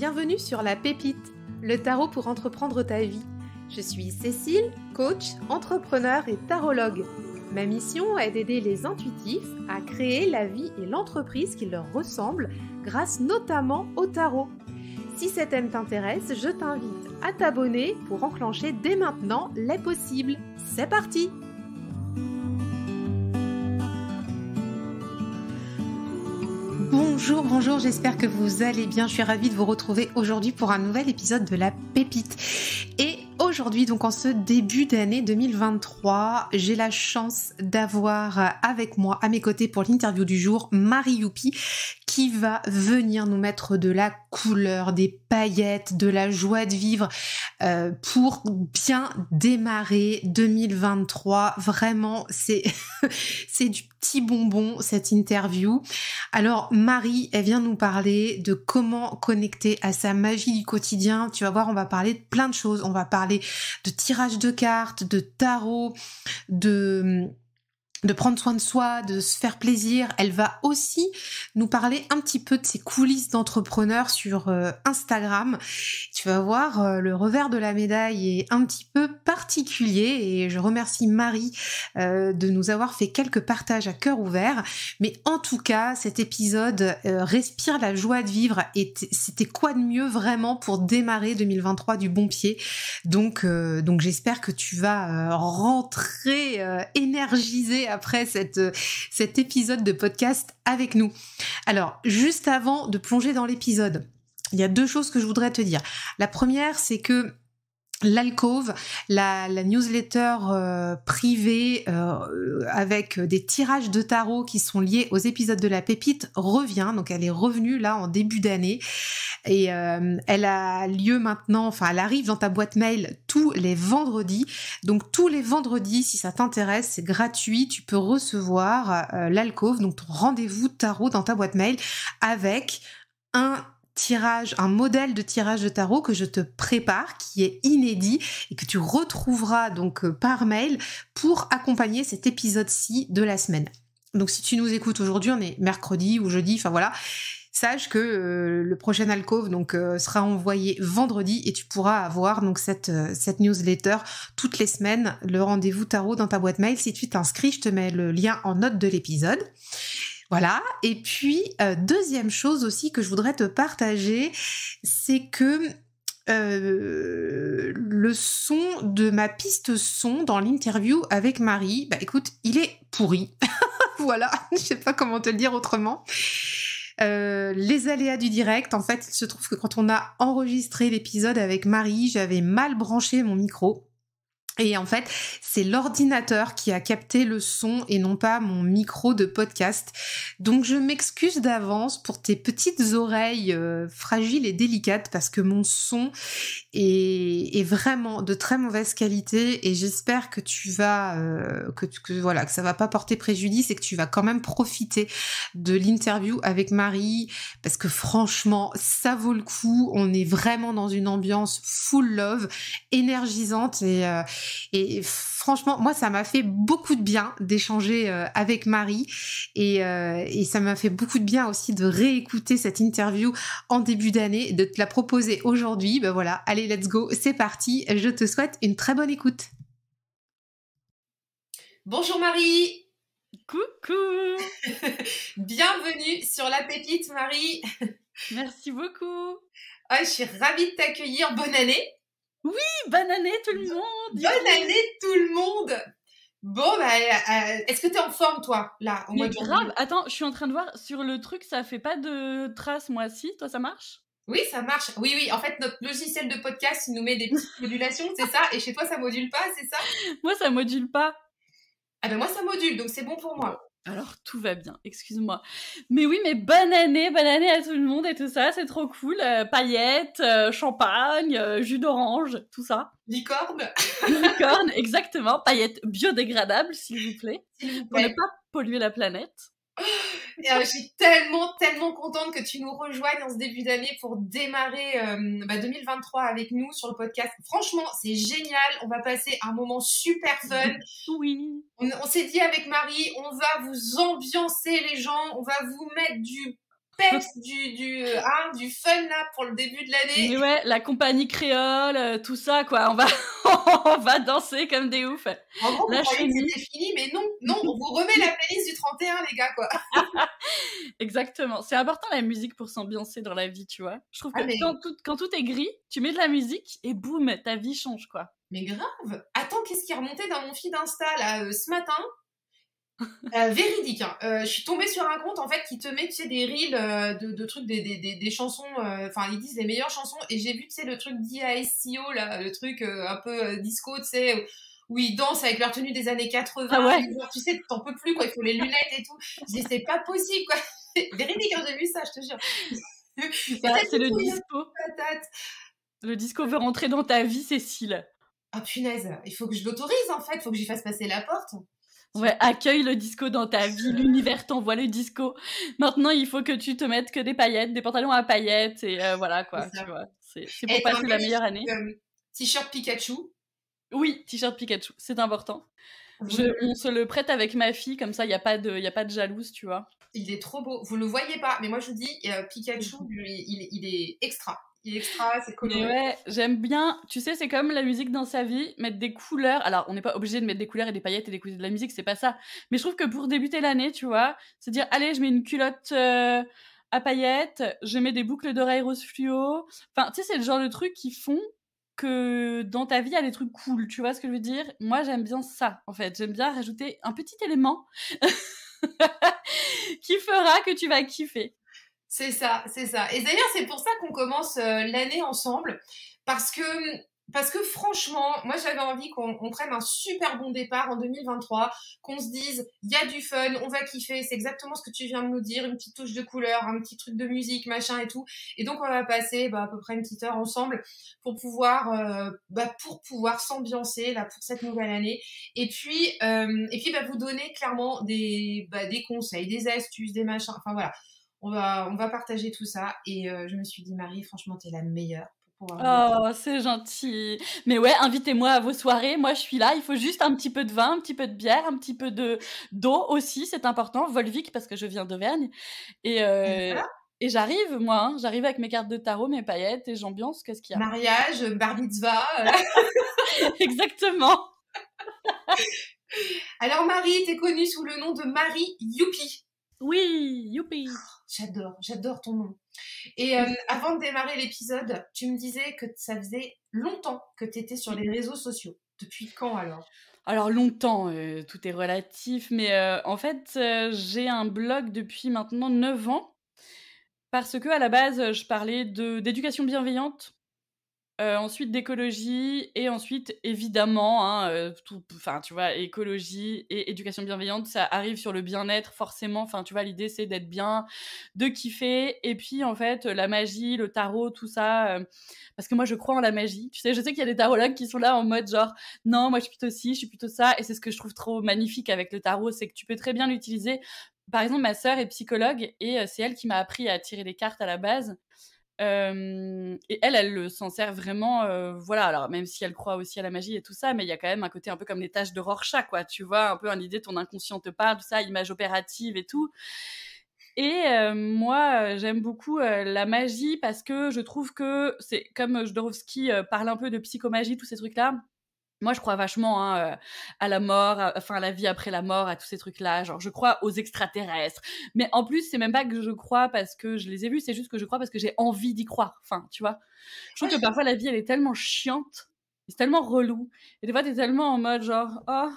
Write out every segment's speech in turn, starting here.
Bienvenue sur La Pépite, le tarot pour entreprendre ta vie. Je suis Cécile, coach, entrepreneur et tarologue. Ma mission est d'aider les intuitifs à créer la vie et l'entreprise qui leur ressemblent grâce notamment au tarot. Si ce thème t'intéresse, je t'invite à t'abonner pour enclencher dès maintenant les possibles. C'est parti! Bonjour, j'espère que vous allez bien. Je suis ravie de vous retrouver aujourd'hui pour un nouvel épisode de La Pépite. Et aujourd'hui, donc en ce début d'année 2023, j'ai la chance d'avoir avec moi, à mes côtés pour l'interview du jour, Marie Youpi, qui va venir nous mettre de la couleur, des paillettes, de la joie de vivre pour bien démarrer 2023. Vraiment, c'est du petit bonbon cette interview. Alors Marie, elle vient nous parler de comment connecter à sa magie du quotidien. Tu vas voir, on va parler de plein de choses. On va parler de tirage de cartes, de tarot, de prendre soin de soi, de se faire plaisir. Elle va aussi nous parler un petit peu de ses coulisses d'entrepreneur sur Instagram. Tu vas voir, le revers de la médaille est un petit peu particulier et je remercie Marie de nous avoir fait quelques partages à cœur ouvert. Mais en tout cas, cet épisode respire la joie de vivre et c'était quoi de mieux vraiment pour démarrer 2023 du bon pied. Donc j'espère que tu vas rentrer énergisé après cet épisode de podcast avec nous. Alors, juste avant de plonger dans l'épisode, il y a deux choses que je voudrais te dire. La première, c'est que l'Alcôve, la newsletter privée avec des tirages de tarot qui sont liés aux épisodes de La Pépite revient. Donc elle est revenue là en début d'année et elle a lieu maintenant, enfin elle arrive dans ta boîte mail tous les vendredis. Donc tous les vendredis, si ça t'intéresse, c'est gratuit. Tu peux recevoir l'Alcôve, donc ton rendez-vous tarot dans ta boîte mail avec un modèle de tirage de tarot que je te prépare, qui est inédit et que tu retrouveras donc par mail pour accompagner cet épisode-ci de la semaine. Donc si tu nous écoutes aujourd'hui, on est mercredi ou jeudi, enfin voilà, sache que le prochain Alcôve donc sera envoyé vendredi et tu pourras avoir donc cette newsletter toutes les semaines, le rendez-vous tarot dans ta boîte mail. Si tu t'inscris, je te mets le lien en note de l'épisode. Voilà, et puis deuxième chose aussi que je voudrais te partager, c'est que le son de ma piste son dans l'interview avec Marie, bah écoute, il est pourri. Voilà, je sais pas comment te le dire autrement. Les aléas du direct, en fait, il se trouve que quand on a enregistré l'épisode avec Marie, j'avais mal branché mon micro. Et en fait, c'est l'ordinateur qui a capté le son et non pas mon micro de podcast. Donc je m'excuse d'avance pour tes petites oreilles fragiles et délicates parce que mon son est vraiment de très mauvaise qualité et j'espère que tu vas que ça va pas porter préjudice et que tu vas quand même profiter de l'interview avec Marie parce que franchement, ça vaut le coup. On est vraiment dans une ambiance full love, énergisante et franchement, moi, ça m'a fait beaucoup de bien d'échanger avec Marie et ça m'a fait beaucoup de bien aussi de réécouter cette interview en début d'année, de te la proposer aujourd'hui. Ben voilà, allez, let's go, c'est parti. Je te souhaite une très bonne écoute. Bonjour Marie. Coucou. Bienvenue sur La Pépite, Marie. Merci beaucoup. Je suis ravie de t'accueillir. Bonne année. Oui, bonne année tout le monde. Bonne année tout le monde. Bon, est-ce que t'es en forme, toi, là, au mois de janvier ? Grave, attends, je suis en train de voir sur le truc, ça fait pas de traces, moi, si, toi, ça marche ? Oui, ça marche. Oui, en fait, notre logiciel de podcast, il nous met des petites modulations, c'est ça ? Et chez toi, ça module pas, c'est ça ? Moi, ça module pas. Ah ben moi, ça module, donc c'est bon pour moi. Alors, tout va bien, excuse-moi. Mais oui, mais bonne année à tout le monde et tout ça, c'est trop cool. Paillettes, champagne, jus d'orange, tout ça. Licorne. Licorne, exactement. Paillettes biodégradables, s'il vous plaît. Pour ne pas polluer la planète. Je suis tellement contente que tu nous rejoignes en ce début d'année pour démarrer 2023 avec nous sur le podcast. Franchement, c'est génial. On va passer un moment super fun. Oui. On s'est dit avec Marie, on va vous ambiancer les gens, on va vous mettre du peps, du fun là pour le début de l'année. Mais ouais, la compagnie créole, tout ça quoi, on va on va danser comme des oufs. En gros, La vous croyez que chenille. c'était fini, mais non, on vous remet la playlist du 31, les gars, quoi. Exactement. C'est important la musique pour s'ambiancer dans la vie, tu vois. Je trouve que mais... quand tout est gris, tu mets de la musique et boum, ta vie change, quoi. Mais grave. Attends, qu'est-ce qui est remonté dans mon feed Insta, là, ce matin? Véridique, hein. Je suis tombée sur un compte en fait qui te met, tu sais, des reels de trucs, des chansons, enfin ils disent les meilleures chansons, et j'ai vu, tu sais, le truc d'IASCO là, le truc un peu disco, tu sais, où ils dansent avec leur tenue des années 80, Ah ouais. genre, tu sais, t'en peux plus quoi, il faut les lunettes et tout. Je dis c'est pas possible quoi. Véridique, hein, j'ai vu ça, je te jure. C'est le disco. Patate. Le disco veut rentrer dans ta vie, Cécile. Ah punaise, il faut que je l'autorise en fait, il faut que j'y fasse passer la porte. Ouais, accueille le disco dans ta vie, l'univers t'envoie le disco. Maintenant, il faut que tu te mettes que des paillettes, des pantalons à paillettes, et voilà quoi, tu vois. C'est pour passer la meilleure année. T-shirt Pikachu. Oui, t-shirt Pikachu, c'est important. On se le prête avec ma fille, comme ça, il n'y a pas de jalouse, tu vois. Il est trop beau. Vous le voyez pas, mais moi je vous dis, Pikachu, il est extra. Il est extra, c'est coloré. Mais ouais, j'aime bien. Tu sais, c'est comme la musique dans sa vie, mettre des couleurs. Alors, on n'est pas obligé de mettre des couleurs et des paillettes et d'écouter de la musique, c'est pas ça. Mais je trouve que pour débuter l'année, tu vois, c'est dire, allez, je mets une culotte à paillettes, je mets des boucles d'oreilles rose fluo. Enfin, tu sais, c'est le genre de trucs qui font que dans ta vie, il y a des trucs cool. Tu vois ce que je veux dire? Moi, j'aime bien ça, en fait. J'aime bien rajouter un petit élément qui fera que tu vas kiffer. C'est ça, c'est ça. Et d'ailleurs, c'est pour ça qu'on commence l'année ensemble, parce que franchement, moi j'avais envie qu'on prenne un super bon départ en 2023, qu'on se dise, il y a du fun, on va kiffer, c'est exactement ce que tu viens de nous dire, une petite touche de couleur, un petit truc de musique, machin et tout. Et donc on va passer à peu près une petite heure ensemble pour pouvoir s'ambiancer là pour cette nouvelle année. Et puis vous donner clairement des conseils, des astuces, des machins, enfin voilà. On va partager tout ça. Et je me suis dit, Marie, franchement, t'es la meilleure pour pouvoir... Oh, c'est gentil. Mais ouais, invitez-moi à vos soirées. Moi, je suis là. Il faut juste un petit peu de vin, un petit peu de bière, un petit peu d'eau aussi, c'est important. Volvic, parce que je viens d'Auvergne. Et j'arrive, moi. Hein. J'arrive avec mes cartes de tarot, mes paillettes et j'ambiance. Qu'est-ce qu'il y a? Mariage, bar mitzvah. Exactement. Alors, Marie, t'es connue sous le nom de Marie Youpi. Oui, youpi. J'adore ton nom. Et avant de démarrer l'épisode, tu me disais que ça faisait longtemps que t'étais sur les réseaux sociaux. Depuis quand alors? Alors longtemps, tout est relatif, mais en fait, j'ai un blog depuis maintenant 9 ans parce qu'à la base, je parlais d'éducation bienveillante. Ensuite d'écologie et ensuite évidemment, hein, tu vois, écologie et éducation bienveillante, ça arrive sur le bien-être forcément. Enfin, tu vois, l'idée c'est d'être bien, de kiffer et puis en fait la magie, le tarot, tout ça, parce que moi je crois en la magie. Tu sais, je sais qu'il y a des tarologues qui sont là en mode genre non, moi je suis plutôt ci, je suis plutôt ça, et c'est ce que je trouve trop magnifique avec le tarot, c'est que tu peux très bien l'utiliser. Par exemple, ma sœur est psychologue et c'est elle qui m'a appris à tirer des cartes à la base. Et elle s'en sert vraiment, voilà. Alors même si elle croit aussi à la magie et tout ça, mais il y a quand même un côté un peu comme les tâches de Rorschach, quoi. Tu vois, un peu l'idée, ton inconscient te parle, tout ça, image opérative et tout. Et moi, j'aime beaucoup la magie parce que je trouve que c'est comme Jodorowsky parle un peu de psychomagie, tous ces trucs-là. Moi, je crois vachement à la mort, à la vie après la mort, à tous ces trucs-là. Genre, je crois aux extraterrestres. Mais en plus, c'est même pas que je crois parce que je les ai vus, c'est juste que je crois parce que j'ai envie d'y croire. Enfin, tu vois. Je trouve que parfois, la vie, elle est tellement chiante, c'est tellement relou. Et des fois, t'es tellement en mode genre, oh,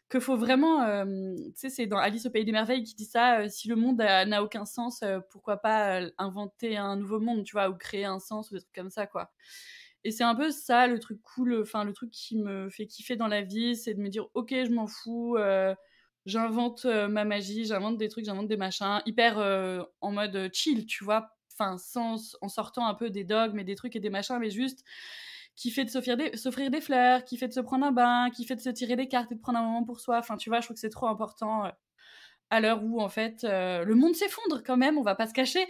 que faut vraiment... tu sais, c'est dans Alice au Pays des Merveilles qui dit ça, si le monde n'a aucun sens, pourquoi pas inventer un nouveau monde, tu vois, ou créer un sens, ou des trucs comme ça, quoi. Et c'est un peu ça, le truc cool, enfin, le truc qui me fait kiffer dans la vie, c'est de me dire, ok, je m'en fous, j'invente ma magie, j'invente des trucs, j'invente des machins, hyper en mode chill, tu vois, enfin, en sortant un peu des dogmes et des trucs et des machins, mais juste kiffer de s'offrir des fleurs, kiffer de se prendre un bain, kiffer de se tirer des cartes et de prendre un moment pour soi, enfin, tu vois, je trouve que c'est trop important à l'heure où, en fait, le monde s'effondre quand même, on va pas se cacher.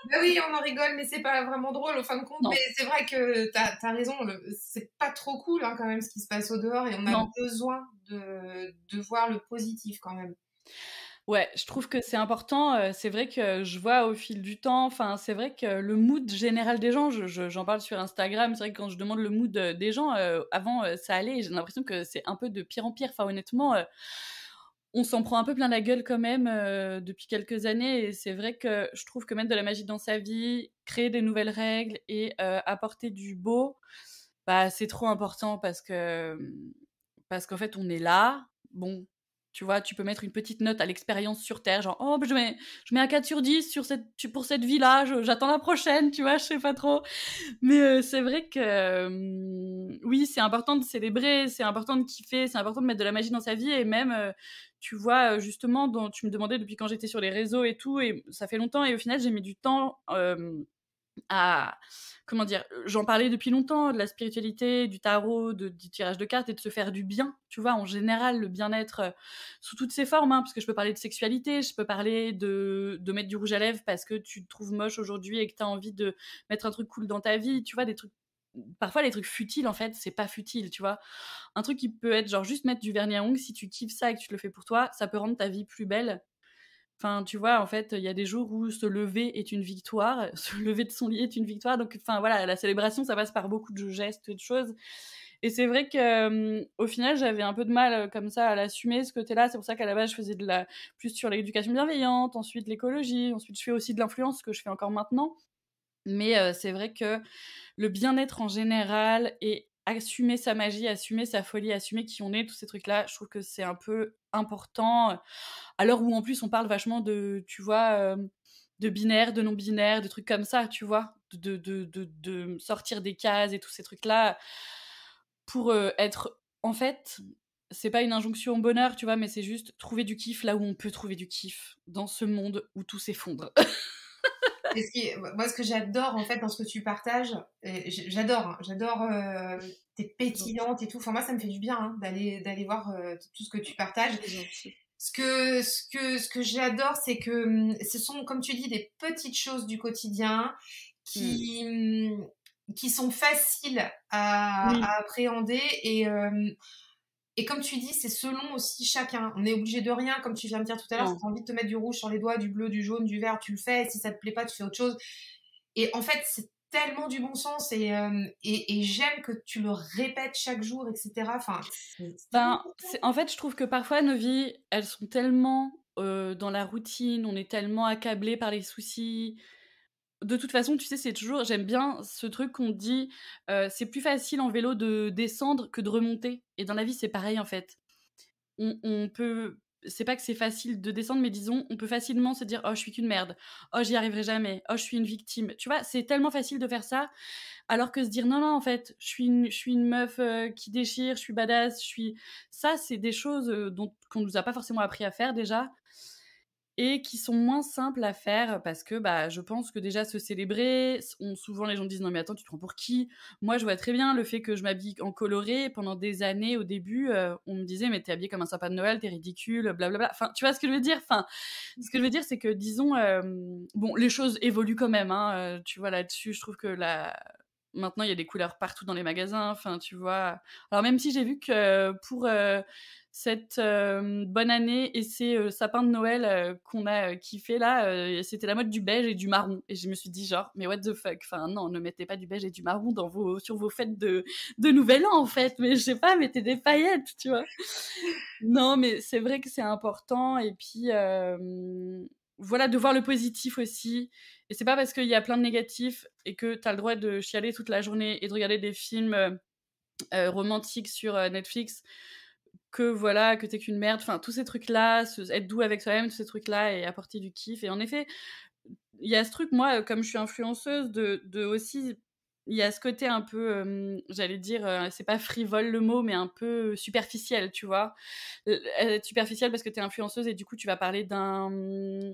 Bah oui, on en rigole, mais c'est pas vraiment drôle au fin de compte. Non. Mais c'est vrai que t'as raison, c'est pas trop cool hein, quand même ce qui se passe au dehors et on a besoin de voir le positif quand même. Ouais, je trouve que c'est important, c'est vrai que je vois au fil du temps, enfin, c'est vrai que le mood général des gens, j'en parle sur Instagram, c'est vrai que quand je demande le mood, des gens, avant, ça allait et j'ai l'impression que c'est un peu de pire en pire. Enfin, honnêtement, on s'en prend un peu plein la gueule quand même, depuis quelques années et c'est vrai que je trouve que mettre de la magie dans sa vie, créer des nouvelles règles et apporter du beau, bah, c'est trop important parce qu'en fait, on est là. Bon, tu vois, tu peux mettre une petite note à l'expérience sur Terre, genre, oh, bah, je mets un 4 sur 10 pour cette vie-là, j'attends la prochaine, tu vois, je sais pas trop. Mais c'est vrai que, oui, c'est important de célébrer, c'est important de kiffer, c'est important de mettre de la magie dans sa vie et même, tu vois, justement, tu me demandais depuis quand j'étais sur les réseaux et tout, et ça fait longtemps, et au final, j'ai mis du temps à comment dire, j'en parlais depuis longtemps de la spiritualité, du tarot, du tirage de cartes et de se faire du bien, tu vois, en général, le bien-être sous toutes ses formes, hein, parce que je peux parler de sexualité, je peux parler de mettre du rouge à lèvres parce que tu te trouves moche aujourd'hui et que tu as envie de mettre un truc cool dans ta vie, tu vois, des trucs. Parfois, les trucs futiles, en fait, c'est pas futile, tu vois. Un truc qui peut être genre juste mettre du vernis à ongles, si tu kiffes ça et que tu le fais pour toi, ça peut rendre ta vie plus belle. Enfin, tu vois, en fait, il y a des jours où se lever est une victoire, se lever de son lit est une victoire. Donc, enfin, voilà, la célébration, ça passe par beaucoup de gestes et de choses. Et c'est vrai que, au final, j'avais un peu de mal, comme ça, à l'assumer, ce côté-là. C'est pour ça qu'à la base, je faisais plus sur l'éducation bienveillante, ensuite l'écologie, ensuite je fais aussi de l'influence, ce que je fais encore maintenant. Mais c'est vrai que le bien-être en général et assumer sa magie, assumer sa folie, assumer qui on est, tous ces trucs-là, je trouve que c'est un peu important. À l'heure où en plus on parle vachement de, tu vois, de binaire, de non-binaire, de trucs comme ça, tu vois, de sortir des cases et tous ces trucs-là pour être. En fait, c'est pas une injonction au bonheur, tu vois, mais c'est juste trouver du kiff là où on peut trouver du kiff, dans ce monde où tout s'effondre. Et moi, ce que j'adore en fait dans ce que tu partages, j'adore, hein, j'adore, t'es C'est gentil, pétillante et tout. Enfin, moi, ça me fait du bien hein, d'aller voir tout ce que tu partages. c'est gentil. Ce que j'adore, c'est que ce sont, comme tu dis, des petites choses du quotidien Mmh. qui sont faciles Oui, à appréhender et comme tu dis, c'est selon aussi chacun. On est obligé de rien, comme tu viens de dire tout à l'heure. Si non. tu as envie de te mettre du rouge sur les doigts, du bleu, du jaune, du vert, tu le fais. Si ça te plaît pas, tu fais autre chose. Et en fait, c'est tellement du bon sens et j'aime que tu le répètes chaque jour, etc. Enfin, c'est tellement Ben, en fait, je trouve que parfois nos vies, elles sont tellement dans la routine, on est tellement accablé par les soucis. De toute façon, tu sais, c'est toujours, j'aime bien ce truc qu'on dit, c'est plus facile en vélo de descendre que de remonter. Et dans la vie, c'est pareil en fait. On peut, c'est pas que c'est facile de descendre, mais disons, on peut facilement se dire, oh, je suis qu'une merde, oh, j'y arriverai jamais, oh, je suis une victime. Tu vois, c'est tellement facile de faire ça alors que se dire: «Non, non, en fait, je suis une meuf, qui déchire, je suis badass, je suis», ça, c'est des choses, dont qu'on nous a pas forcément appris à faire déjà et qui sont moins simples à faire parce que, bah, je pense que déjà se célébrer, souvent les gens disent: «Non mais attends, tu te prends pour qui?» Moi, je vois très bien le fait que je m'habille en coloré. Pendant des années, au début, on me disait: «Mais tu es habillée comme un sapin de Noël, tu es ridicule, blablabla». Enfin, tu vois ce que je veux dire? Enfin, ce que je veux dire, c'est que disons, bon, les choses évoluent quand même, hein, tu vois, là-dessus, je trouve que la maintenant, il y a des couleurs partout dans les magasins, enfin, tu vois? Alors même si j'ai vu que pour, cette, bonne année et ces, sapins de Noël, qu'on a, kiffés là, c'était la mode du beige et du marron et je me suis dit genre: «Mais what the fuck? Enfin non, ne mettez pas du beige et du marron sur vos fêtes de nouvel an, en fait, mais je sais pas, mettez des paillettes», tu vois? Non, mais c'est vrai que c'est important et puis, voilà, de voir le positif aussi et c'est pas parce qu'il y a plein de négatifs et que tu as le droit de chialer toute la journée et de regarder des films, romantiques sur, Netflix que voilà, que tu es qu'une merde. Enfin, tous ces trucs-là, être doux avec soi-même, tous ces trucs-là et apporter du kiff et en effet, il y a ce truc, moi, comme je suis influenceuse, de aussi, il y a ce côté un peu, j'allais dire, c'est pas frivole le mot, mais un peu superficiel, tu vois? Être superficielle parce que tu es influenceuse et du coup, tu vas parler d'un,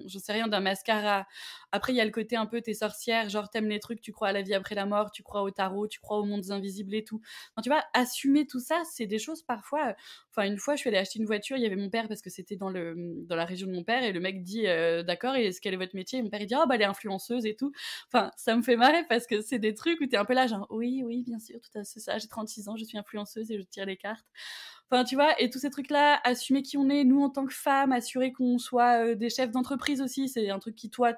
j'en sais rien, d'un mascara. Après, il y a le côté un peu, tu es sorcière, genre tu aimes les trucs, tu crois à la vie après la mort, tu crois au tarot, tu crois aux mondes invisibles et tout. Enfin, tu vois, assumer tout ça, c'est des choses parfois, enfin, une fois, je suis allée acheter une voiture, il y avait mon père parce que c'était dans la région de mon père et le mec dit, «D'accord et quel est votre métier?» Et mon père, il dit: «Ah bah, elle est influenceuse et tout». Enfin, ça me fait marrer parce que c'est des trucs où tu es un peu là genre: «Oui, oui, bien sûr, tout à fait ça, j'ai 36 ans, je suis influenceuse et je tire les cartes». Enfin, tu vois, et tous ces trucs-là, assumer qui on est, nous en tant que femmes, assurer qu'on soit des chefs d'entreprise aussi, c'est un truc qui, toi,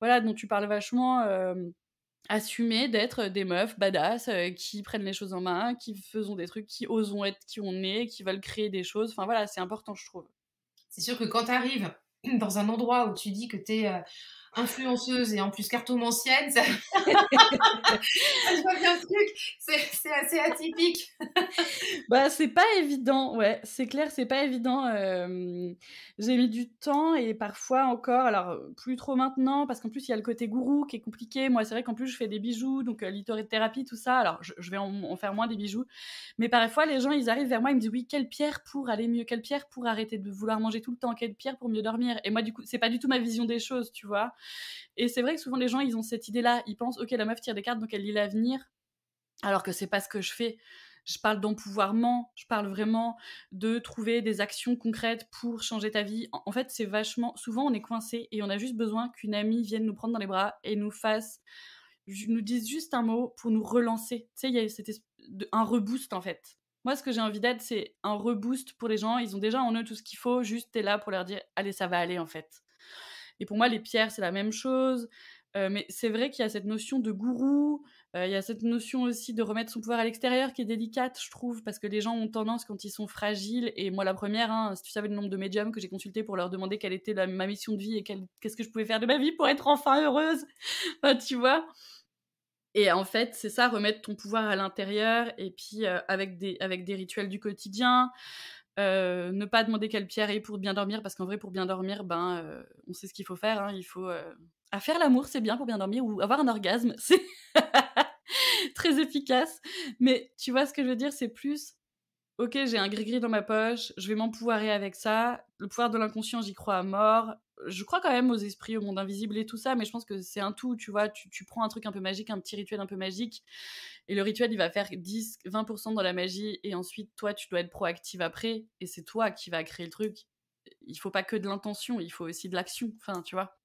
voilà, dont tu parles vachement. Assumer d'être des meufs badass qui prennent les choses en main, qui faisons des trucs, qui osons être qui on est, qui veulent créer des choses. Enfin voilà, c'est important, je trouve. C'est sûr que quand tu arrives dans un endroit où tu dis que tu es influenceuse et en plus cartomancienne, ça... je vois bien le truc, c'est assez atypique. Bah, c'est pas évident, ouais, c'est clair, c'est pas évident. J'ai mis du temps et parfois encore, alors plus trop maintenant, parce qu'en plus il y a le côté gourou qui est compliqué. Moi, c'est vrai qu'en plus je fais des bijoux, donc lithothérapie, tout ça. Alors je vais en faire moins des bijoux, mais parfois les gens ils arrivent vers moi, ils me disent oui, quelle pierre pour aller mieux, quelle pierre pour arrêter de vouloir manger tout le temps, quelle pierre pour mieux dormir. Et moi du coup, c'est pas du tout ma vision des choses, tu vois. Et c'est vrai que souvent les gens ils ont cette idée-là, ils pensent ok, la meuf tire des cartes donc elle lit l'avenir, alors que c'est pas ce que je fais. Je parle d'empouvoirment, je parle vraiment de trouver des actions concrètes pour changer ta vie. En fait, c'est vachement... Souvent, on est coincé et on a juste besoin qu'une amie vienne nous prendre dans les bras et nous dise juste un mot pour nous relancer. Tu sais, il y a un reboost, en fait. Moi, ce que j'ai envie d'être, c'est un reboost pour les gens. Ils ont déjà en eux tout ce qu'il faut, juste t'es là pour leur dire « Allez, ça va aller, en fait ». Et pour moi, les pierres, c'est la même chose. Mais c'est vrai qu'il y a cette notion de gourou, il y a cette notion aussi de remettre son pouvoir à l'extérieur qui est délicate, je trouve, parce que les gens ont tendance, quand ils sont fragiles, et moi la première, hein, si tu savais le nombre de médiums que j'ai consultés pour leur demander quelle était ma mission de vie et qu'est-ce que je pouvais faire de ma vie pour être enfin heureuse, enfin, tu vois. Et en fait, c'est ça, remettre ton pouvoir à l'intérieur, et puis avec des rituels du quotidien, ne pas demander quelle pierre est pour bien dormir, parce qu'en vrai, pour bien dormir, on sait ce qu'il faut faire, hein, il faut... À faire l'amour, c'est bien pour bien dormir, ou avoir un orgasme, c'est très efficace. Mais tu vois ce que je veux dire, c'est plus, ok, j'ai un gris-gris dans ma poche, je vais m'empouvoirer avec ça. Le pouvoir de l'inconscient, j'y crois à mort. Je crois quand même aux esprits, au monde invisible et tout ça, mais je pense que c'est un tout, tu vois. Tu prends un truc un peu magique, un petit rituel un peu magique, et le rituel, il va faire 10-20% dans la magie, et ensuite, toi, tu dois être proactive après, et c'est toi qui vas créer le truc. Il faut pas que de l'intention, il faut aussi de l'action, enfin, tu vois.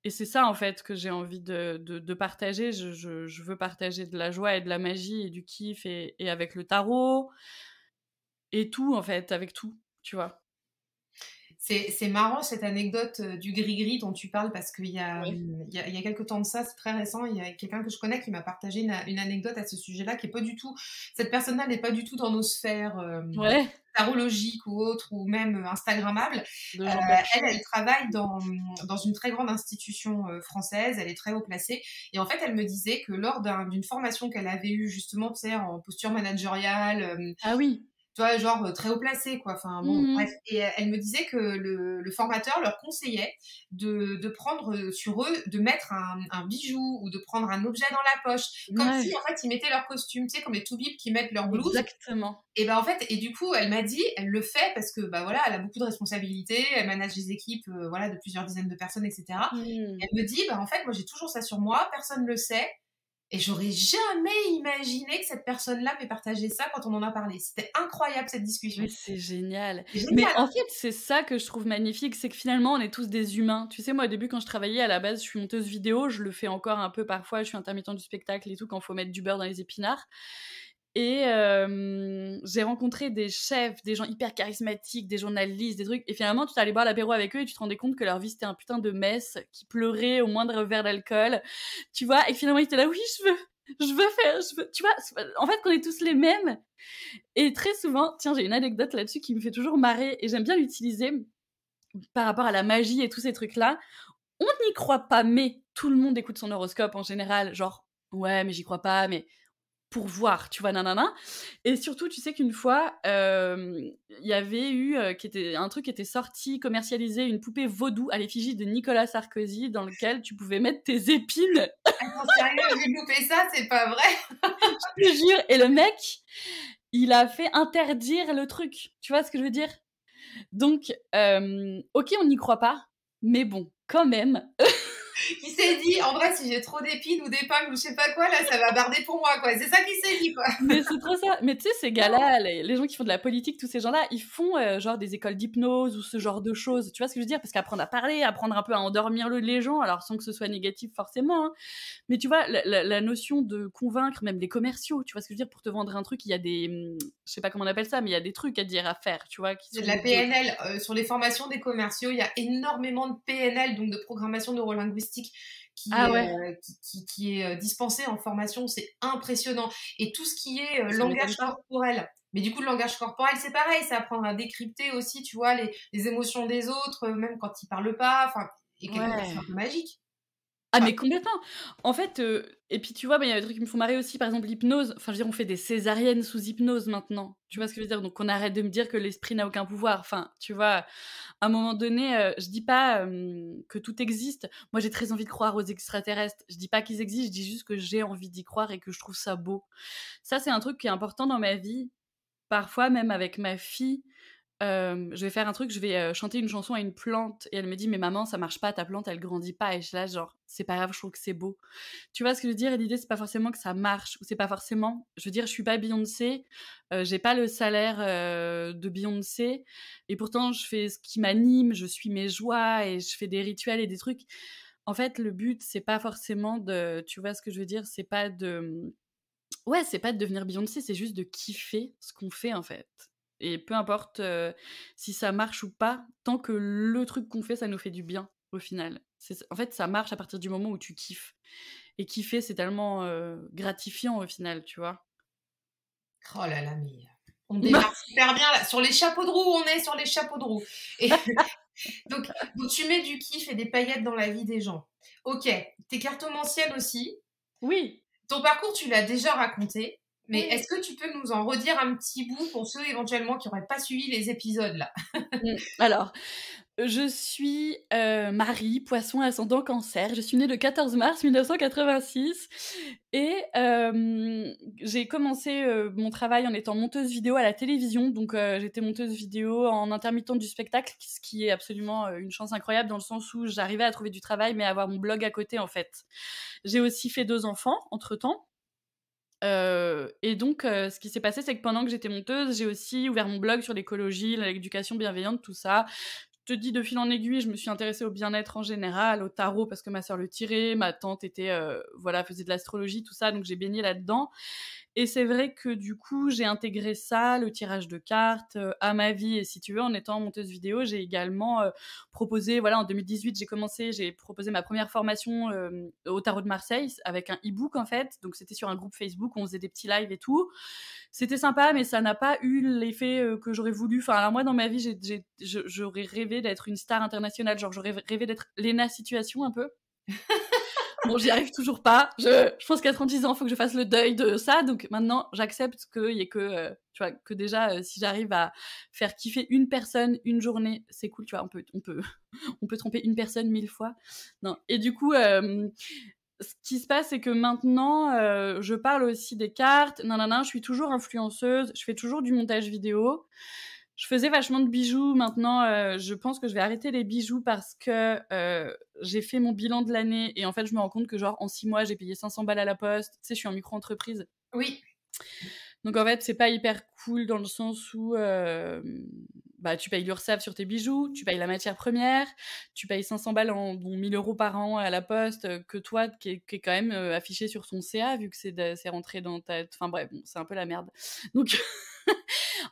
Et c'est ça, en fait, que j'ai envie de partager. Je veux partager de la joie et de la magie et du kiff, et avec le tarot, et tout, en fait, avec tout, tu vois. C'est marrant cette anecdote du gris-gris dont tu parles, parce qu'il y a, Ouais. il y a quelques temps de ça, c'est très récent, il y a quelqu'un que je connais qui m'a partagé une anecdote à ce sujet-là, qui est pas du tout, cette personne-là n'est pas du tout dans nos sphères Ouais, tarologiques ou autres, ou même instagrammables. de gens perchés. Elle travaille dans une très grande institution française, elle est très haut placée, et en fait elle me disait que lors d'une formation qu'elle avait eue justement, tu sais, en posture managériale, Ah oui. tu vois, genre très haut placé, quoi. Enfin, bon, bref. Mmh. Et elle me disait que le formateur leur conseillait de prendre sur eux, de mettre un bijou ou de prendre un objet dans la poche, comme si, Ouais, en fait, ils mettaient leur costume, tu sais, comme les toubibs qui mettent leur blouse. exactement. Et ben en fait, et du coup, elle m'a dit, elle le fait parce que, bah voilà, elle a beaucoup de responsabilités, elle manage des équipes, voilà, de plusieurs dizaines de personnes, etc. Mmh. Et elle me dit, bah en fait, moi, j'ai toujours ça sur moi, personne ne le sait. Et j'aurais jamais imaginé que cette personne-là m'ait partagé ça quand on en a parlé. C'était incroyable cette discussion. Mais c'est génial. C'est Mais génial, en hein. fait, c'est ça que je trouve magnifique, c'est que finalement, on est tous des humains. Tu sais, moi, au début, quand je travaillais, à la base, je suis monteuse vidéo, je le fais encore un peu parfois, je suis intermittent du spectacle et tout, quand il faut mettre du beurre dans les épinards. Et j'ai rencontré des chefs, des gens hyper charismatiques, des journalistes, des trucs. Et finalement, tu t'allais boire l'apéro avec eux et tu te rendais compte que leur vie, c'était un putain de mess, qui pleurait au moindre verre d'alcool. Tu vois, et finalement, ils étaient là, oui, tu vois, en fait, qu'on est tous les mêmes. Et très souvent, tiens, j'ai une anecdote là-dessus qui me fait toujours marrer et j'aime bien l'utiliser par rapport à la magie et tous ces trucs-là. On n'y croit pas, mais tout le monde écoute son horoscope en général. Genre, ouais, mais j'y crois pas, mais pour voir, tu vois, nanana. Et surtout, tu sais qu'une fois, il y avait eu un truc qui était sorti, commercialisé, une poupée vaudou à l'effigie de Nicolas Sarkozy, dans lequel tu pouvais mettre tes épines. Attends, sérieux, j'ai loupé ça, c'est pas vrai. Je te jure. Et le mec, il a fait interdire le truc. Tu vois ce que je veux dire? Donc, ok, on n'y croit pas, mais bon, quand même. Qui s'est dit, en vrai, si j'ai trop d'épines ou d'épingles ou je sais pas quoi, là, ça va barder pour moi, quoi. C'est ça qui s'est dit, quoi. Mais c'est trop ça. Mais tu sais, ces gars-là, les gens qui font de la politique, tous ces gens-là, ils font genre des écoles d'hypnose ou ce genre de choses. Tu vois ce que je veux dire? Parce qu'apprendre à parler, apprendre un peu à endormir les gens, alors sans que ce soit négatif forcément, hein. Mais tu vois, la notion de convaincre même les commerciaux, tu vois ce que je veux dire? Pour te vendre un truc, il y a des, je sais pas comment on appelle ça, mais il y a des trucs à dire, à faire, tu vois, qui Il y a sont de la PNL sur les formations des commerciaux. Il y a énormément de PNL, donc de programmation neurolinguistique, Ah ouais, qui est dispensée en formation. C'est impressionnant. Et tout ce qui est ça m'étonne langage pas. corporel. Mais du coup, le langage corporel, c'est pareil. C'est apprendre à décrypter aussi, tu vois, les émotions des autres, même quand ils parlent pas. Enfin, et quelque part, c'est un Ouais. peu magique. Ah Enfin, mais complètement. En fait, et puis tu vois, bah, il y a des trucs qui me font marrer aussi, par exemple l'hypnose. Enfin, je veux dire, on fait des césariennes sous hypnose maintenant. Tu vois ce que je veux dire? Donc on arrête de me dire que l'esprit n'a aucun pouvoir. Enfin, tu vois, à un moment donné, je dis pas, que tout existe. Moi, j'ai très envie de croire aux extraterrestres. Je dis pas qu'ils existent, je dis juste que j'ai envie d'y croire et que je trouve ça beau. Ça, c'est un truc qui est important dans ma vie. Parfois, même avec ma fille, je vais faire un truc, je vais chanter une chanson à une plante et elle me dit mais maman ça marche pas ta plante elle grandit pas et je suis là genre c'est pas grave je trouve que c'est beau. Tu vois ce que je veux dire? Et l'idée c'est pas forcément que ça marche ou c'est pas forcément je veux dire je suis pas Beyoncé, j'ai pas le salaire de Beyoncé et pourtant je fais ce qui m'anime, je suis mes joies et je fais des rituels et des trucs. En fait le but c'est pas forcément de tu vois ce que je veux dire? C'est pas de ouais, c'est pas de devenir Beyoncé, c'est juste de kiffer ce qu'on fait, en fait. Et peu importe, si ça marche ou pas, tant que le truc qu'on fait, ça nous fait du bien, au final. En fait, ça marche à partir du moment où tu kiffes. Et kiffer, c'est tellement, gratifiant, au final, tu vois? oh là là, mais on démarre super bien là. Sur les chapeaux de roue, on est sur les chapeaux de roue. Et donc tu mets du kiff et des paillettes dans la vie des gens. Ok, t'es cartomancienne aussi. Oui, Ton parcours, tu l'as déjà raconté, mais oui. est-ce que tu peux nous en redire un petit bout pour ceux éventuellement qui n'auraient pas suivi les épisodes là? Alors, je suis, Marie, Poisson ascendant Cancer. Je suis née le 14 mars 1986 et j'ai commencé, mon travail en étant monteuse vidéo à la télévision. Donc j'étais monteuse vidéo en intermittente du spectacle, ce qui est absolument, une chance incroyable dans le sens où j'arrivais à trouver du travail, mais à avoir mon blog à côté, en fait. J'ai aussi fait 2 enfants entre-temps, et donc ce qui s'est passé, c'est que pendant que j'étais monteuse, j'ai aussi ouvert mon blog sur l'écologie, l'éducation bienveillante, tout ça. Je te dis de fil en aiguille, je me suis intéressée au bien-être en général, au tarot parce que ma sœur le tirait, ma tante était voilà, faisait de l'astrologie, tout ça, donc j'ai baigné là-dedans. Et c'est vrai que du coup, j'ai intégré ça, le tirage de cartes, à ma vie. Et si tu veux, en étant monteuse vidéo, j'ai également proposé, voilà, en 2018, j'ai proposé ma première formation au Tarot de Marseille avec un e-book en fait. Donc c'était sur un groupe Facebook, on faisait des petits lives et tout. C'était sympa, mais ça n'a pas eu l'effet que j'aurais voulu. Enfin, alors moi, dans ma vie, j'aurais rêvé d'être une star internationale. Genre, j'aurais rêvé d'être Lena Situation un peu. Bon, j'y arrive toujours pas. Je pense qu'à 36 ans, il faut que je fasse le deuil de ça. Donc maintenant, j'accepte qu'il y ait que, tu vois, que déjà, si j'arrive à faire kiffer une personne une journée, c'est cool, tu vois. On peut tromper une personne 1000 fois. Non. Et du coup, ce qui se passe, c'est que maintenant, je parle aussi des cartes. Je suis toujours influenceuse. Je fais toujours du montage vidéo. Je faisais vachement de bijoux. Maintenant, je pense que je vais arrêter les bijoux parce que j'ai fait mon bilan de l'année et en fait, je me rends compte que genre en 6 mois, j'ai payé 500 balles à la poste. Tu sais, je suis en micro-entreprise. Oui. Donc en fait, c'est pas hyper cool dans le sens où bah, tu payes l'URSSAF sur tes bijoux, tu payes la matière première, tu payes 500 balles bon, 1000 euros par an à la poste que toi, qui est quand même affiché sur ton CA vu que c'est rentré dans ta... Enfin bref, bon, c'est un peu la merde. Donc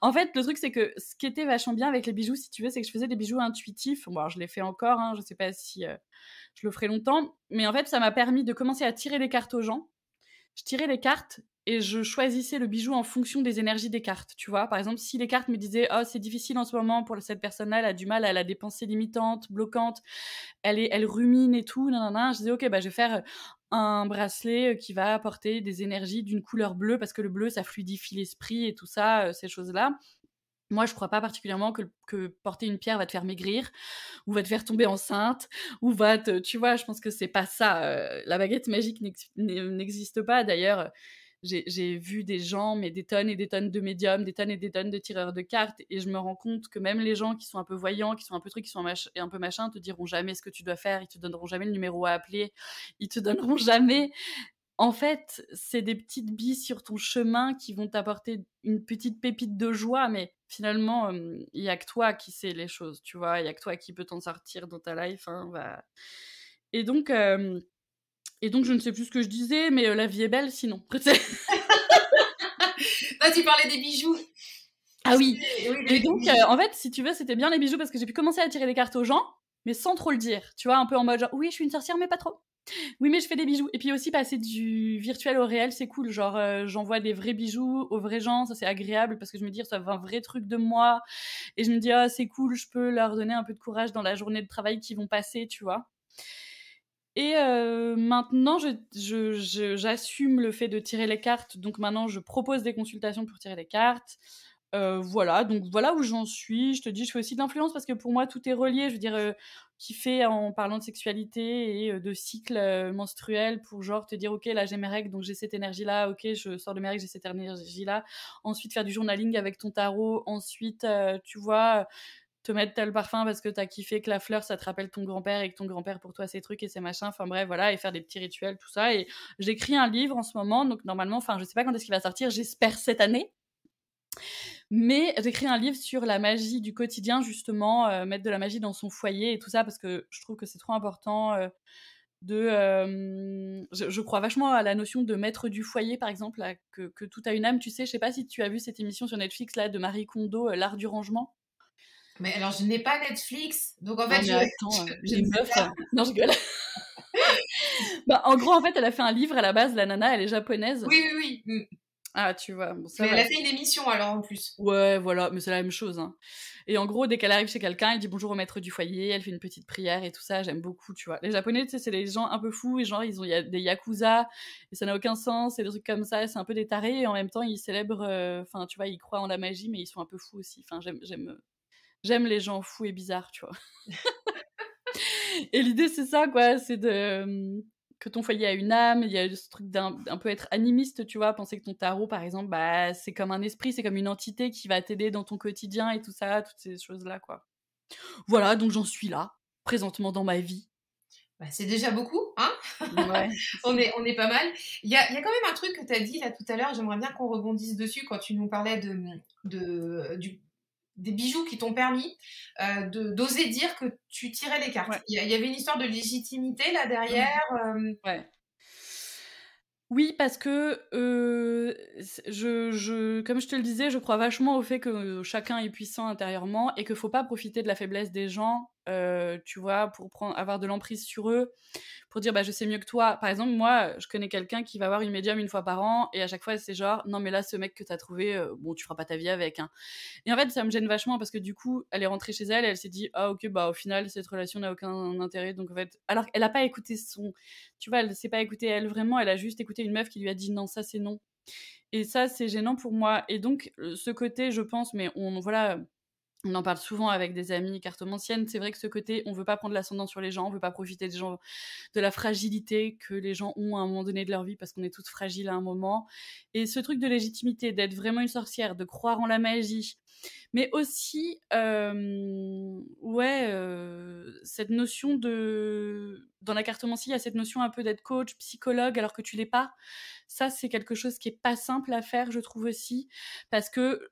en fait, le truc, c'est que ce qui était vachement bien avec les bijoux, si tu veux, c'est que je faisais des bijoux intuitifs. Bon, alors, je l'ai fait encore, hein, je sais pas si je le ferai longtemps, mais en fait, ça m'a permis de commencer à tirer les cartes aux gens. Je tirais les cartes et je choisissais le bijou en fonction des énergies des cartes, tu vois. Par exemple, si les cartes me disaient « Oh, c'est difficile en ce moment pour cette personne-là, elle a du mal, elle a des pensées limitantes, bloquantes, elle rumine et tout, je disais « Ok, bah, je vais faire un bracelet qui va apporter des énergies d'une couleur bleue parce que le bleu, ça fluidifie l'esprit et tout ça, ces choses-là. » Moi, je crois pas particulièrement que porter une pierre va te faire maigrir, ou va te faire tomber enceinte, ou va te... Tu vois, je pense que c'est pas ça. La baguette magique n'existe pas. D'ailleurs, j'ai vu des gens, mais des tonnes et des tonnes de médiums, des tonnes et des tonnes de tireurs de cartes, et je me rends compte que même les gens qui sont un peu voyants, qui sont un peu trucs, qui sont un peu machin, te diront jamais ce que tu dois faire, ils te donneront jamais le numéro à appeler, ils te donneront jamais. En fait, c'est des petites billes sur ton chemin qui vont t'apporter une petite pépite de joie, mais finalement, il y a que toi qui sais les choses, tu vois, il y a que toi qui peux t'en sortir dans ta life, hein, bah. Et donc, je ne sais plus ce que je disais, mais la vie est belle sinon. Ah, tu parlais des bijoux. Ah oui. Oui, Et donc, en fait, si tu veux, c'était bien les bijoux parce que j'ai pu commencer à tirer les cartes aux gens, mais sans trop le dire. Tu vois, un peu en mode genre, oui, je suis une sorcière, mais pas trop. Oui, mais je fais des bijoux. Et puis aussi, passer du virtuel au réel, c'est cool. Genre, j'envoie des vrais bijoux aux vrais gens, ça c'est agréable parce que je me dis, ça va un vrai truc de moi. Et je me dis, ah, c'est cool, je peux leur donner un peu de courage dans la journée de travail qu'ils vont passer, tu vois. Et maintenant, j'assume le fait de tirer les cartes. Donc maintenant, je propose des consultations pour tirer les cartes. Voilà, donc voilà où j'en suis. Je te dis, je fais aussi de l'influence parce que pour moi, tout est relié. Je veux dire, kiffer en parlant de sexualité et de cycle menstruel pour genre te dire, ok, là j'ai mes règles, donc j'ai cette énergie-là. Ok, je sors de mes règles, j'ai cette énergie-là. Ensuite, faire du journaling avec ton tarot. Ensuite, tu vois, te mettre tel parfum parce que t'as kiffé que la fleur ça te rappelle ton grand-père et que ton grand-père pour toi c'est trucs et c'est machin, enfin bref voilà, et faire des petits rituels, tout ça. Et j'écris un livre en ce moment, donc normalement, enfin je sais pas quand est-ce qu'il va sortir, j'espère cette année, mais j'écris un livre sur la magie du quotidien, justement, mettre de la magie dans son foyer et tout ça, parce que je trouve que c'est trop important. Je crois vachement à la notion de maître du foyer, par exemple, là, que tout a une âme, tu sais. Je sais pas si tu as vu cette émission sur Netflix là de Marie Kondo, l'art du rangement. Mais alors, je n'ai pas Netflix, donc en Non fait, mais attends, je les ne sais meufs, pas. non je rigole. Bah, en gros, en fait, elle a fait un livre à la base, la nana, elle est japonaise. Oui, oui, oui. Ah, tu vois, bon, ça Mais elle va. a fait une émission alors en plus. Ouais, voilà, mais c'est la même chose, hein. Et en gros, dès qu'elle arrive chez quelqu'un, elle dit bonjour au maître du foyer, elle fait une petite prière et tout ça, j'aime beaucoup, tu vois. Les Japonais, tu sais, c'est des gens un peu fous, et genre, il y a des yakuza, et ça n'a aucun sens, et des trucs comme ça, c'est un peu des tarés, et en même temps, ils célèbrent, enfin, tu vois, ils croient en la magie, mais ils sont un peu fous aussi. Enfin, j'aime les gens fous et bizarres, tu vois. Et l'idée, c'est ça, quoi, c'est que ton foyer a une âme, il y a ce truc d'un peu être animiste, tu vois, penser que ton tarot, par exemple, bah, c'est comme un esprit, c'est comme une entité qui va t'aider dans ton quotidien et tout ça, toutes ces choses-là, quoi. Voilà, donc j'en suis là, présentement dans ma vie. Bah, c'est déjà beaucoup, hein. Ouais. On est pas mal. Il y a quand même un truc que tu as dit là tout à l'heure, j'aimerais bien qu'on rebondisse dessus quand tu nous parlais des bijoux qui t'ont permis d'oser dire que tu tirais les cartes. Ouais. Il y avait une histoire de légitimité là Mmh. derrière. Ouais. Oui, parce que comme je te le disais, je crois vachement au fait que chacun est puissant intérieurement et qu'il faut pas profiter de la faiblesse des gens, tu vois, pour avoir de l'emprise sur eux, pour dire bah je sais mieux que toi. Par exemple, moi, je connais quelqu'un qui va voir une médium une fois par an et à chaque fois c'est genre non mais là ce mec que t'as trouvé, bon tu feras pas ta vie avec, hein. Et en fait ça me gêne vachement parce que du coup elle est rentrée chez elle et elle s'est dit ah ok bah au final cette relation n'a aucun intérêt, donc en fait alors qu'elle a pas écouté tu vois, elle s'est pas écoutée elle vraiment, elle a juste écouté une meuf qui lui a dit non ça c'est non. Et ça c'est gênant pour moi. Et donc ce côté je pense, mais on en parle souvent avec des amis cartomanciennes, c'est vrai que ce côté, on veut pas prendre l'ascendant sur les gens, on veut pas profiter des gens, de la fragilité que les gens ont à un moment donné de leur vie, parce qu'on est toutes fragiles à un moment. Et ce truc de légitimité, d'être vraiment une sorcière, de croire en la magie, mais aussi, ouais, cette notion de... Dans la cartomancie, il y a cette notion un peu d'être coach, psychologue, alors que tu l'es pas. Ça, c'est quelque chose qui est pas simple à faire, je trouve aussi, parce que,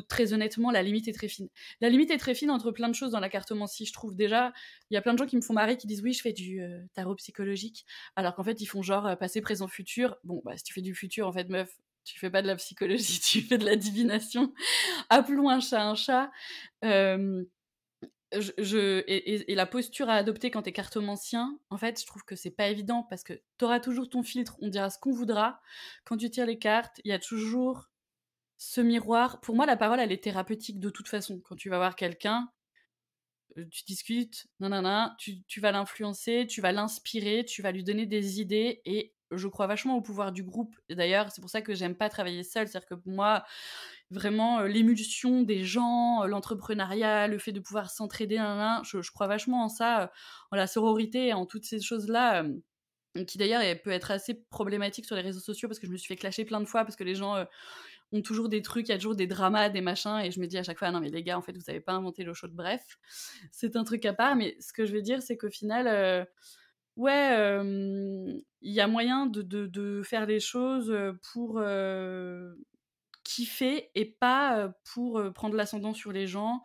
très honnêtement, la limite est très fine. La limite est très fine entre plein de choses dans la cartomancie, je trouve. Déjà, il y a plein de gens qui me font marrer, qui disent oui, je fais du tarot psychologique, alors qu'en fait, ils font genre passé, présent, futur. Bon, bah, si tu fais du futur, en fait, meuf, tu fais pas de la psychologie, tu fais de la divination. Appelons un chat un chat. Euh, et la posture à adopter quand t'es cartomancien, en fait, je trouve que c'est pas évident parce que t'auras toujours ton filtre, on dira ce qu'on voudra. Quand tu tires les cartes, il y a toujours ce miroir. Pour moi, la parole, elle est thérapeutique de toute façon. Quand tu vas voir quelqu'un, tu discutes, nanana, tu vas l'influencer, tu vas l'inspirer, tu vas lui donner des idées, et je crois vachement au pouvoir du groupe. Et d'ailleurs, c'est pour ça que j'aime pas travailler seule. C'est-à-dire que pour moi, vraiment, l'émulsion des gens, l'entrepreneuriat, le fait de pouvoir s'entraider, nanana, je crois vachement en ça, en la sororité, en toutes ces choses-là. qui d'ailleurs peut être assez problématique sur les réseaux sociaux parce que je me suis fait clasher plein de fois parce que les gens ont toujours des trucs, il y a toujours des dramas, des machins, et je me dis à chaque fois, non mais les gars, en fait, vous avez pas inventé l'eau chaude, bref, c'est un truc à part, mais ce que je veux dire, c'est qu'au final, ouais, il y a moyen de faire les choses pour kiffer et pas pour prendre l'ascendant sur les gens.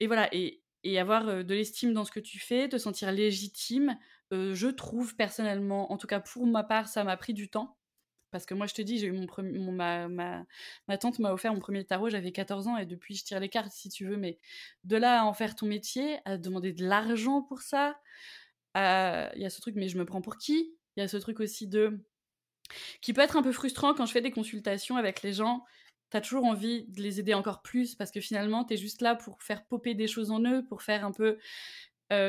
Et voilà, et avoir de l'estime dans ce que tu fais, te sentir légitime. Je trouve personnellement, en tout cas pour ma part, ça m'a pris du temps. Parce que moi, je te dis, j'ai eu ma tante m'a offert mon premier tarot, j'avais 14 ans, et depuis, je tire les cartes, si tu veux. Mais de là à en faire ton métier, à demander de l'argent pour ça, il y a ce truc, mais je me prends pour qui? Il y a ce truc aussi qui peut être un peu frustrant quand je fais des consultations avec les gens. T'as toujours envie de les aider encore plus parce que finalement, t'es juste là pour faire popper des choses en eux, pour faire un peu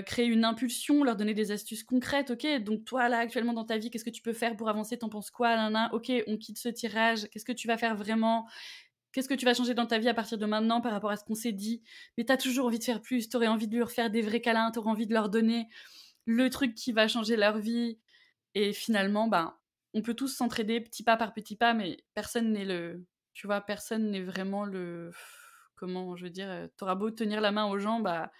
créer une impulsion, leur donner des astuces concrètes. Ok, donc toi, là, actuellement dans ta vie, qu'est-ce que tu peux faire pour avancer? T'en penses quoi? Nanana. Ok, on quitte ce tirage. Qu'est-ce que tu vas faire vraiment? Qu'est-ce que tu vas changer dans ta vie à partir de maintenant par rapport à ce qu'on s'est dit? Mais t'as toujours envie de faire plus. T'aurais envie de leur faire des vrais câlins. T'aurais envie de leur donner le truc qui va changer leur vie. Et finalement, ben, on peut tous s'entraider petit pas par petit pas, mais personne n'est tu vois, personne n'est vraiment comment, je veux dire, t'auras beau tenir la main aux gens, bah,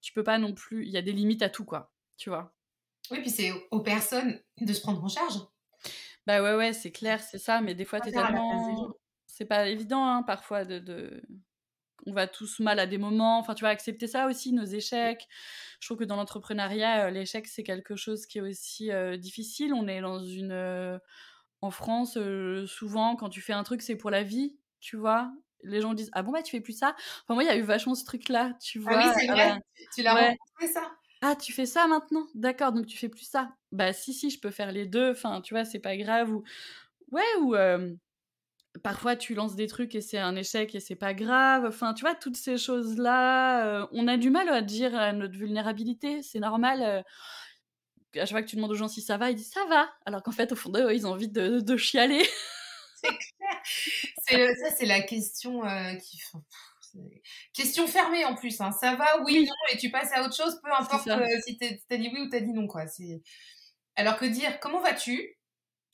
tu peux pas non plus, il y a des limites à tout, quoi, tu vois. Oui, puis c'est aux personnes de se prendre en charge. Bah ouais, ouais, c'est clair, c'est ça, mais des fois, Pas t'es faire à la place des tellement, gens. c'est pas évident, hein, parfois, on va tous mal à des moments. Enfin, tu vois, accepter ça aussi, nos échecs. Je trouve que dans l'entrepreneuriat, l'échec, c'est quelque chose qui est aussi difficile. On est dans en France, souvent, quand tu fais un truc, c'est pour la vie, tu vois. Les gens disent, ah bon, bah, tu fais plus ça. Enfin, moi, il y a eu vachement ce truc-là, tu Ah oui, vois. c'est Ah vrai? bah, Tu l'as ouais. rencontré ça? Ah, tu fais ça maintenant? D'accord, donc tu fais plus ça. Bah, si, je peux faire les deux. Enfin, tu vois, c'est pas grave. Ou, ouais, ou parfois, tu lances des trucs et c'est un échec et c'est pas grave. Enfin, tu vois, toutes ces choses-là, on a du mal à dire notre vulnérabilité. C'est normal. À chaque fois que tu demandes aux gens si ça va, ils disent ça va. Alors qu'en fait, au fond d'eux, ils ont envie de chialer. C'est clair. Ça, c'est la question question fermée en plus. Hein. Ça va, oui, Oui, non, et tu passes à autre chose, peu c'est importe ça. si t'as dit oui ou t'as dit non. Quoi. Alors que dire comment vas-tu,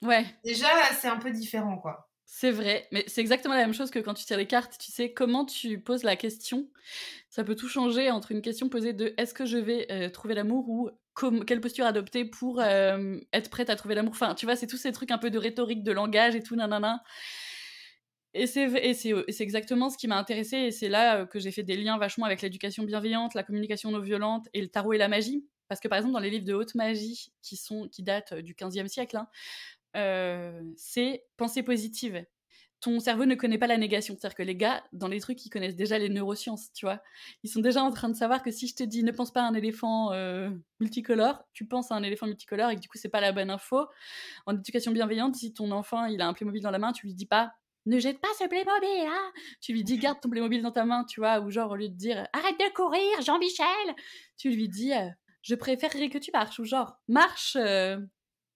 Ouais, déjà, c'est un peu différent. Quoi. c'est vrai. Mais c'est exactement la même chose que quand tu tires les cartes. Tu sais comment tu poses la question. Ça peut tout changer entre une question posée de est-ce que je vais trouver l'amour ou quelle posture adopter pour être prête à trouver l'amour. Enfin, tu vois, c'est tous ces trucs un peu de rhétorique, de langage et tout, nanana. Et c'est exactement ce qui m'a intéressée. Et c'est là que j'ai fait des liens vachement avec l'éducation bienveillante, la communication non violente et le tarot et la magie. Parce que par exemple, dans les livres de haute magie qui datent du 15e siècle, hein, c'est pensée positive. Ton cerveau ne connaît pas la négation. C'est-à-dire que les gars, dans les trucs, ils connaissent déjà les neurosciences, tu vois. Ils sont déjà en train de savoir que si je te dis ne pense pas à un éléphant multicolore, tu penses à un éléphant multicolore et que du coup, c'est pas la bonne info. En éducation bienveillante, si ton enfant, il a un Playmobil dans la main, tu lui dis pas ne jette pas ce Playmobil, hein. Tu lui dis garde ton Playmobil dans ta main, tu vois, ou genre au lieu de dire arrête de courir, Jean-Michel, tu lui dis je préférerais que tu marches, ou genre marche,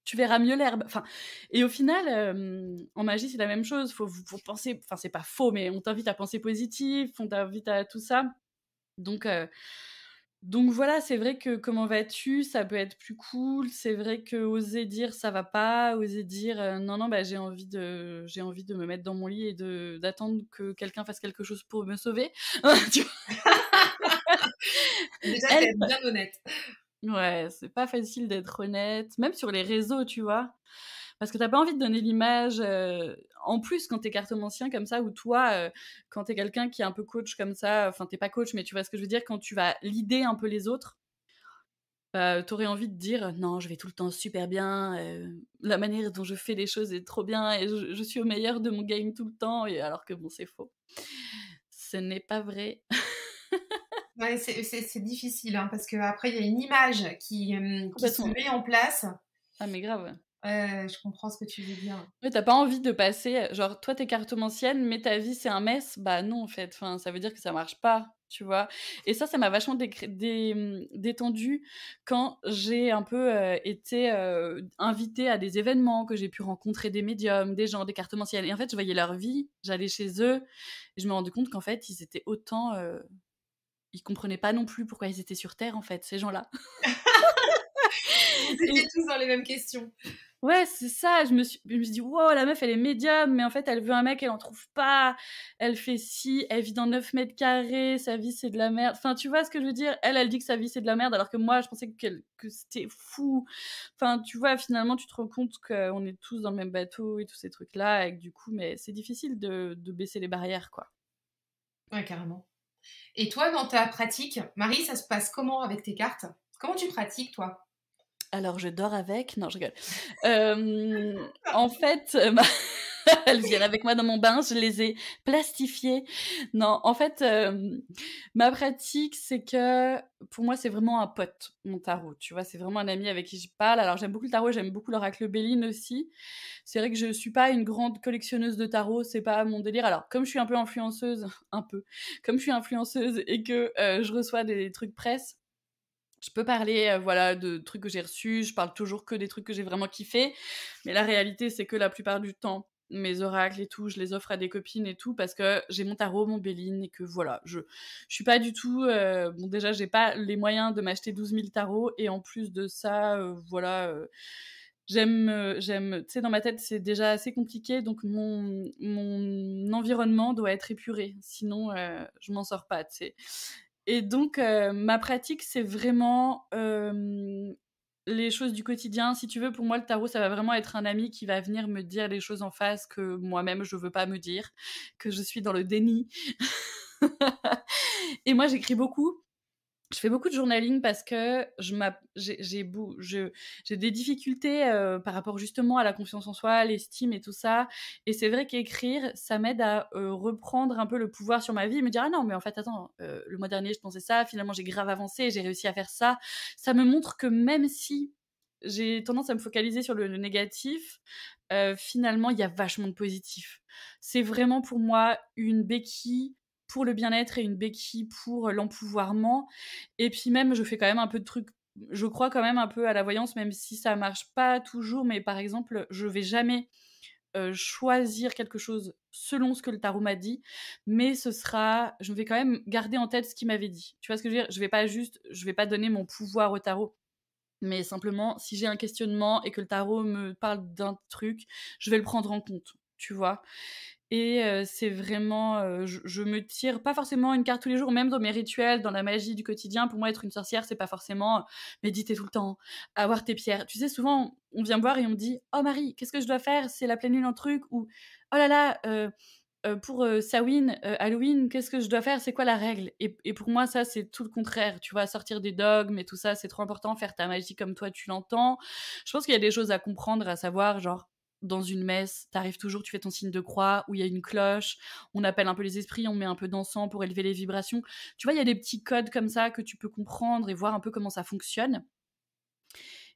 tu verras mieux l'herbe. Enfin, et au final, en magie, c'est la même chose. Faut penser, enfin, c'est pas faux, mais on t'invite à penser positif, on t'invite à tout ça. Donc, donc voilà, c'est vrai que comment vas-tu, ça peut être plus cool. C'est vrai que oser dire ça va pas, oser dire non, non, bah, j'ai envie de me mettre dans mon lit et d'attendre que quelqu'un fasse quelque chose pour me sauver. Tu vois, Déjà, elle, t'es bien honnête. ouais, c'est pas facile d'être honnête, même sur les réseaux, tu vois. Parce que t'as pas envie de donner l'image. En plus, quand t'es cartomancien comme ça, ou toi, quand t'es quelqu'un qui est un peu coach comme ça, enfin, t'es pas coach, mais tu vois ce que je veux dire, quand tu vas leader un peu les autres, t'aurais envie de dire non, je vais tout le temps super bien, la manière dont je fais les choses est trop bien, et je suis au meilleur de mon game tout le temps, et alors que bon, c'est faux. Ce n'est pas vrai. Ouais, c'est difficile hein, parce qu'après, il y a une image qui se Complètement. met en place. Ah, mais grave. Je comprends ce que tu veux dire. Ouais, t'as pas envie de passer, genre, toi, t'es cartomancienne, mais ta vie, c'est un mess. Bah non, en fait. Enfin, ça veut dire que ça marche pas, tu vois. Et ça m'a vachement détendue quand j'ai un peu été invitée à des événements, que j'ai pu rencontrer des médiums, des gens, des cartomanciennes. Et en fait, je voyais leur vie, j'allais chez eux, et je me rendais compte qu'en fait, ils étaient autant... ils comprenaient pas non plus pourquoi ils étaient sur Terre, en fait, ces gens-là. Vous étiez tous dans les mêmes questions. Ouais, c'est ça, je me suis dit: «Wow, la meuf, elle est médium, mais en fait, elle veut un mec, elle en trouve pas. Elle fait ci, elle vit dans 9 mètres carrés, sa vie, c'est de la merde». Enfin, tu vois ce que je veux dire? Elle dit que sa vie, c'est de la merde, alors que moi, je pensais que c'était fou. Enfin, tu vois, finalement, tu te rends compte qu'on est tous dans le même bateau et tous ces trucs-là et que du coup, mais c'est difficile de baisser les barrières, quoi. Ouais, carrément. Et toi, dans ta pratique, Marie, ça se passe comment avec tes cartes? Comment tu pratiques, toi? Alors je dors avec? Non, je rigole. En fait, elles viennent avec moi dans mon bain, je les ai plastifiées. Non, en fait, ma pratique, c'est que pour moi, c'est vraiment un pote, mon tarot, tu vois? C'est vraiment un ami avec qui je parle. Alors j'aime beaucoup le tarot, j'aime beaucoup l'oracle Béline aussi. C'est vrai que je suis pas une grande collectionneuse de tarot, c'est pas mon délire. Alors comme je suis un peu influenceuse, un peu, comme je suis influenceuse et que, je reçois des trucs presse, je peux parler, voilà, de trucs que j'ai reçus, je parle toujours que des trucs que j'ai vraiment kiffés, mais la réalité, c'est que la plupart du temps, mes oracles et tout, je les offre à des copines et tout parce que j'ai mon tarot, mon Béline et que voilà, je suis pas du tout, bon déjà, j'ai pas les moyens de m'acheter 12 000 tarots et en plus de ça, voilà, tu sais, dans ma tête, c'est déjà assez compliqué, donc mon environnement doit être épuré, sinon, je m'en sors pas, tu sais? Et donc, ma pratique, c'est vraiment, les choses du quotidien. Si tu veux, pour moi, le tarot, ça va vraiment être un ami qui va venir me dire les choses en face que moi-même, je veux pas me dire, que je suis dans le déni. Et moi, j'écris beaucoup. Je fais beaucoup de journaling parce que j'ai des difficultés, par rapport justement à la confiance en soi, l'estime et tout ça, et c'est vrai qu'écrire, ça m'aide à, reprendre un peu le pouvoir sur ma vie et me dire: «Ah non, mais en fait, attends, le mois dernier, je pensais ça, finalement, j'ai grave avancé, j'ai réussi à faire ça». Ça me montre que même si j'ai tendance à me focaliser sur le négatif, finalement, il y a vachement de positif. C'est vraiment pour moi une béquille pour le bien-être et une béquille pour l'empouvoirment, et puis même, je fais quand même un peu de trucs, je crois quand même un peu à la voyance, même si ça marche pas toujours, mais par exemple, je vais jamais, choisir quelque chose selon ce que le tarot m'a dit, mais je vais quand même garder en tête ce qu'il m'avait dit. Tu vois ce que je veux dire? Je vais pas donner mon pouvoir au tarot, mais simplement, si j'ai un questionnement et que le tarot me parle d'un truc, je vais le prendre en compte, tu vois? Et c'est vraiment, je me tire pas forcément une carte tous les jours, même dans mes rituels, dans la magie du quotidien. Pour moi, être une sorcière, c'est pas forcément, méditer tout le temps, avoir tes pierres. Tu sais, souvent, on vient me voir et on me dit: «Oh Marie, qu'est-ce que je dois faire? C'est la pleine lune en truc», ou «Oh là là, pour, Samhain, Halloween, qu'est-ce que je dois faire? C'est quoi la règle?» Et pour moi, ça, c'est tout le contraire, tu vois? Sortir des dogmes et tout ça, c'est trop important, faire ta magie comme toi tu l'entends. Je pense qu'il y a des choses à comprendre, à savoir, genre, dans une messe, tu arrives toujours, tu fais ton signe de croix, où il y a une cloche, on appelle un peu les esprits, on met un peu d'encens pour élever les vibrations. Tu vois, il y a des petits codes comme ça que tu peux comprendre et voir un peu comment ça fonctionne.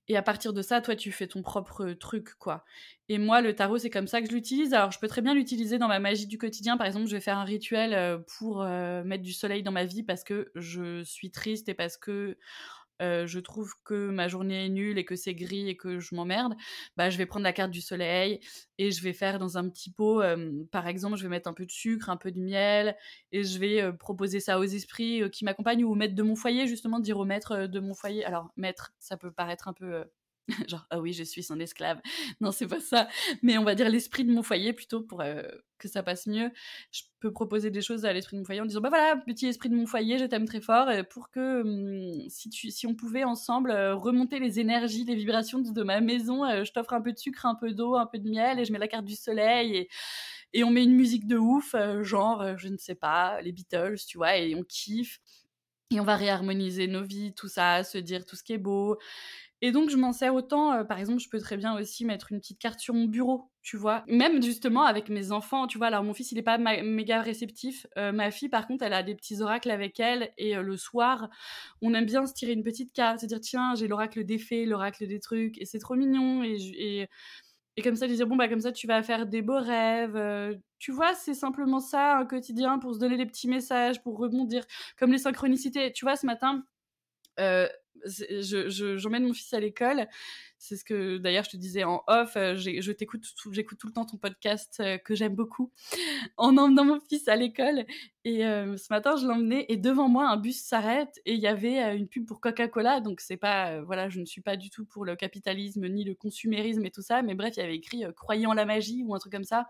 Et à partir de ça, toi, tu fais ton propre truc, quoi. Et moi, le tarot, c'est comme ça que je l'utilise. Alors, je peux très bien l'utiliser dans ma magie du quotidien. Par exemple, je vais faire un rituel pour mettre du soleil dans ma vie parce que je suis triste et parce que je trouve que ma journée est nulle et que c'est gris et que je m'emmerde. Bah, je vais prendre la carte du soleil et je vais faire dans un petit pot, par exemple, je vais mettre un peu de sucre, un peu de miel, et je vais proposer ça aux esprits qui m'accompagnent, ou au maître de mon foyer, justement, dire au maître de mon foyer. Alors, maître, ça peut paraître un peu genre, ah oui, je suis son esclave. Non, c'est pas ça. Mais on va dire l'esprit de mon foyer plutôt pour que ça passe mieux. Je peux proposer des choses à l'esprit de mon foyer en disant: bah voilà, petit esprit de mon foyer, je t'aime très fort, pour que si on pouvait ensemble remonter les énergies, les vibrations de ma maison, je t'offre un peu de sucre, un peu d'eau, un peu de miel, et je mets la carte du soleil, et on met une musique de ouf, genre, je ne sais pas, les Beatles, tu vois, et on kiffe. Et on va réharmoniser nos vies, tout ça, se dire tout ce qui est beau. Et donc, je m'en sers autant, par exemple, je peux très bien aussi mettre une petite carte sur mon bureau, tu vois? Même justement avec mes enfants, tu vois? Alors mon fils, il est pas méga réceptif, ma fille, par contre, elle a des petits oracles avec elle, et le soir, on aime bien se tirer une petite carte, se dire: «Tiens, j'ai l'oracle des fées, l'oracle des trucs», et c'est trop mignon, et comme ça, lui dire: «Bon, bah, comme ça, tu vas faire des beaux rêves», tu vois? C'est simplement ça, un quotidien pour se donner des petits messages, pour rebondir, comme les synchronicités. Tu vois, ce matin, Heu, j'emmène mon fils à l'école. C'est ce que d'ailleurs je te disais en off, j'écoute j'écoute tout le temps ton podcast que j'aime beaucoup en emmenant mon fils à l'école. Et ce matin, je l'emmenais et devant moi, un bus s'arrête et il y avait une pub pour Coca-Cola. Donc c'est pas, voilà, je ne suis pas du tout pour le capitalisme ni le consumérisme et tout ça. Mais bref, il y avait écrit croyez en la magie ou un truc comme ça.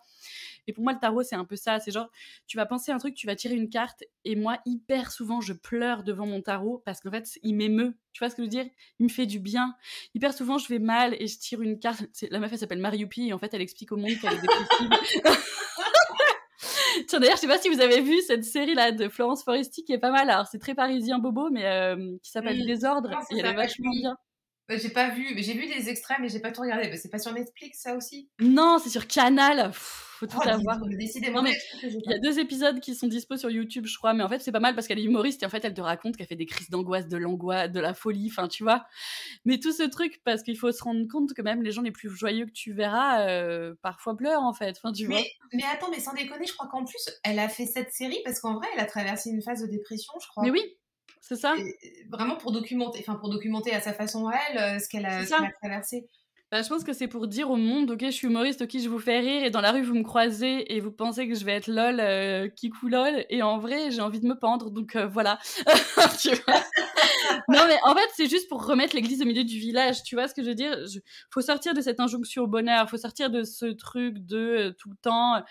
Et pour moi, le tarot, c'est un peu ça. C'est genre, tu vas penser un truc, tu vas tirer une carte. Et moi, hyper souvent, je pleure devant mon tarot parce qu'en fait, il m'émeut. Tu vois ce que je veux dire? Il me fait du bien. Hyper souvent, je vais mal et je tire une carte. La meuf, elle s'appelle Mariupi et en fait, elle explique au monde qu'elle est dépressive. Tiens, d'ailleurs, je sais pas si vous avez vu cette série-là de Florence Foresti qui est pas mal. Alors, c'est très parisien bobo, mais qui s'appelle Désordre. Comment ça Et elle est s'appelle? vachement Oui. bien. J'ai pas vu, j'ai vu des extraits, mais j'ai pas tout regardé. C'est pas sur Netflix, ça aussi? Non, c'est sur Canal. Faut tout Oh, dis avoir. donc, décidément, Non, mais des trucs que j'ai il y pas. a 2 épisodes qui sont dispo sur YouTube, je crois. Mais en fait, c'est pas mal parce qu'elle est humoriste et en fait, elle te raconte qu'elle fait des crises d'angoisse, de l'angoisse, de la folie. Enfin, tu vois. Mais tout ce truc, parce qu'il faut se rendre compte que même les gens les plus joyeux que tu verras, parfois pleurent, en fait. Enfin, tu vois. Mais attends, mais sans déconner, je crois qu'en plus, elle a fait cette série parce qu'en vrai, elle a traversé une phase de dépression, je Mais crois. oui, c'est ça. Vraiment pour documenter à sa façon à elle C'est ce qu'elle a ça. traversé. Bah, je pense que c'est pour dire au monde, ok, je suis humoriste, ok, je vous fais rire, et dans la rue, vous me croisez, et vous pensez que je vais être lol, kikou lol, et en vrai, j'ai envie de me pendre, donc voilà. Tu vois. Non, mais en fait, c'est juste pour remettre l'église au milieu du village, tu vois ce que je veux dire? Faut sortir de cette injonction au bonheur, faut sortir de ce truc de tout le temps.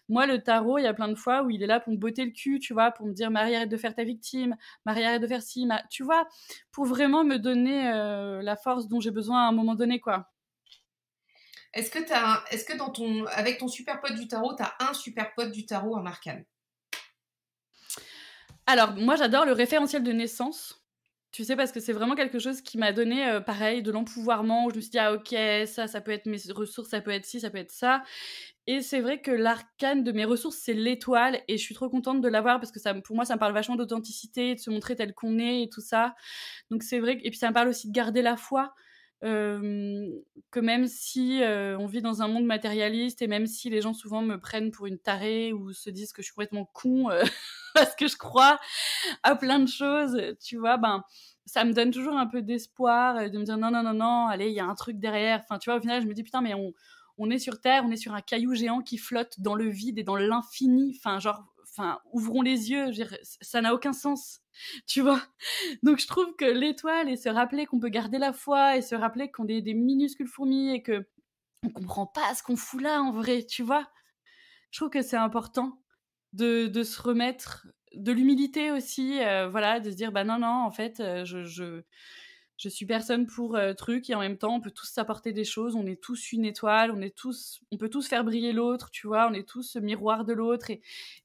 Moi, le tarot, il y a plein de fois où il est là pour me botter le cul, tu vois, pour me dire Marie, arrête de faire ta victime, Marie, arrête de faire ci, tu vois, pour vraiment me donner la force dont j'ai besoin à un moment donné, quoi. Est-ce que avec ton super pote du tarot, t'as un super pote du tarot en arcane? Alors, moi, j'adore le référentiel de naissance. Tu sais, parce que c'est vraiment quelque chose qui m'a donné, pareil, de l'empouvoirment, où je me suis dit: «Ah OK, ça peut être mes ressources, ça peut être ci, ça peut être ça». Et c'est vrai que l'arcane de mes ressources, c'est l'étoile et je suis trop contente de l'avoir parce que pour moi, ça me parle vachement d'authenticité, de se montrer tel qu'on est et tout ça. Donc c'est vrai et puis ça me parle aussi de garder la foi, hem, que même si, on vit dans un monde matérialiste et même si les gens souvent me prennent pour une tarée ou se disent que je suis complètement con, parce que je crois à plein de choses, tu vois? Ben, ça me donne toujours un peu d'espoir, de me dire: «Non, non, non, non, allez, il y a un truc derrière». Enfin, tu vois, au final, je me dis: «Putain, mais on est sur Terre, on est sur un caillou géant qui flotte dans le vide et dans l'infini». Enfin, genre, ouvrons les yeux, je veux dire, ça n'a aucun sens, tu vois? Donc je trouve que l'étoile et se rappeler qu'on peut garder la foi et se rappeler qu'on est des minuscules fourmis et qu'on comprend pas ce qu'on fout là, en vrai, tu vois? Je trouve que c'est important de se remettre de l'humilité aussi, voilà, de se dire: «Bah, non, non, en fait, je suis personne pour, truc et en même temps, on peut tous s'apporter des choses. On est tous une étoile, on peut tous faire briller l'autre», tu vois? On est tous miroir de l'autre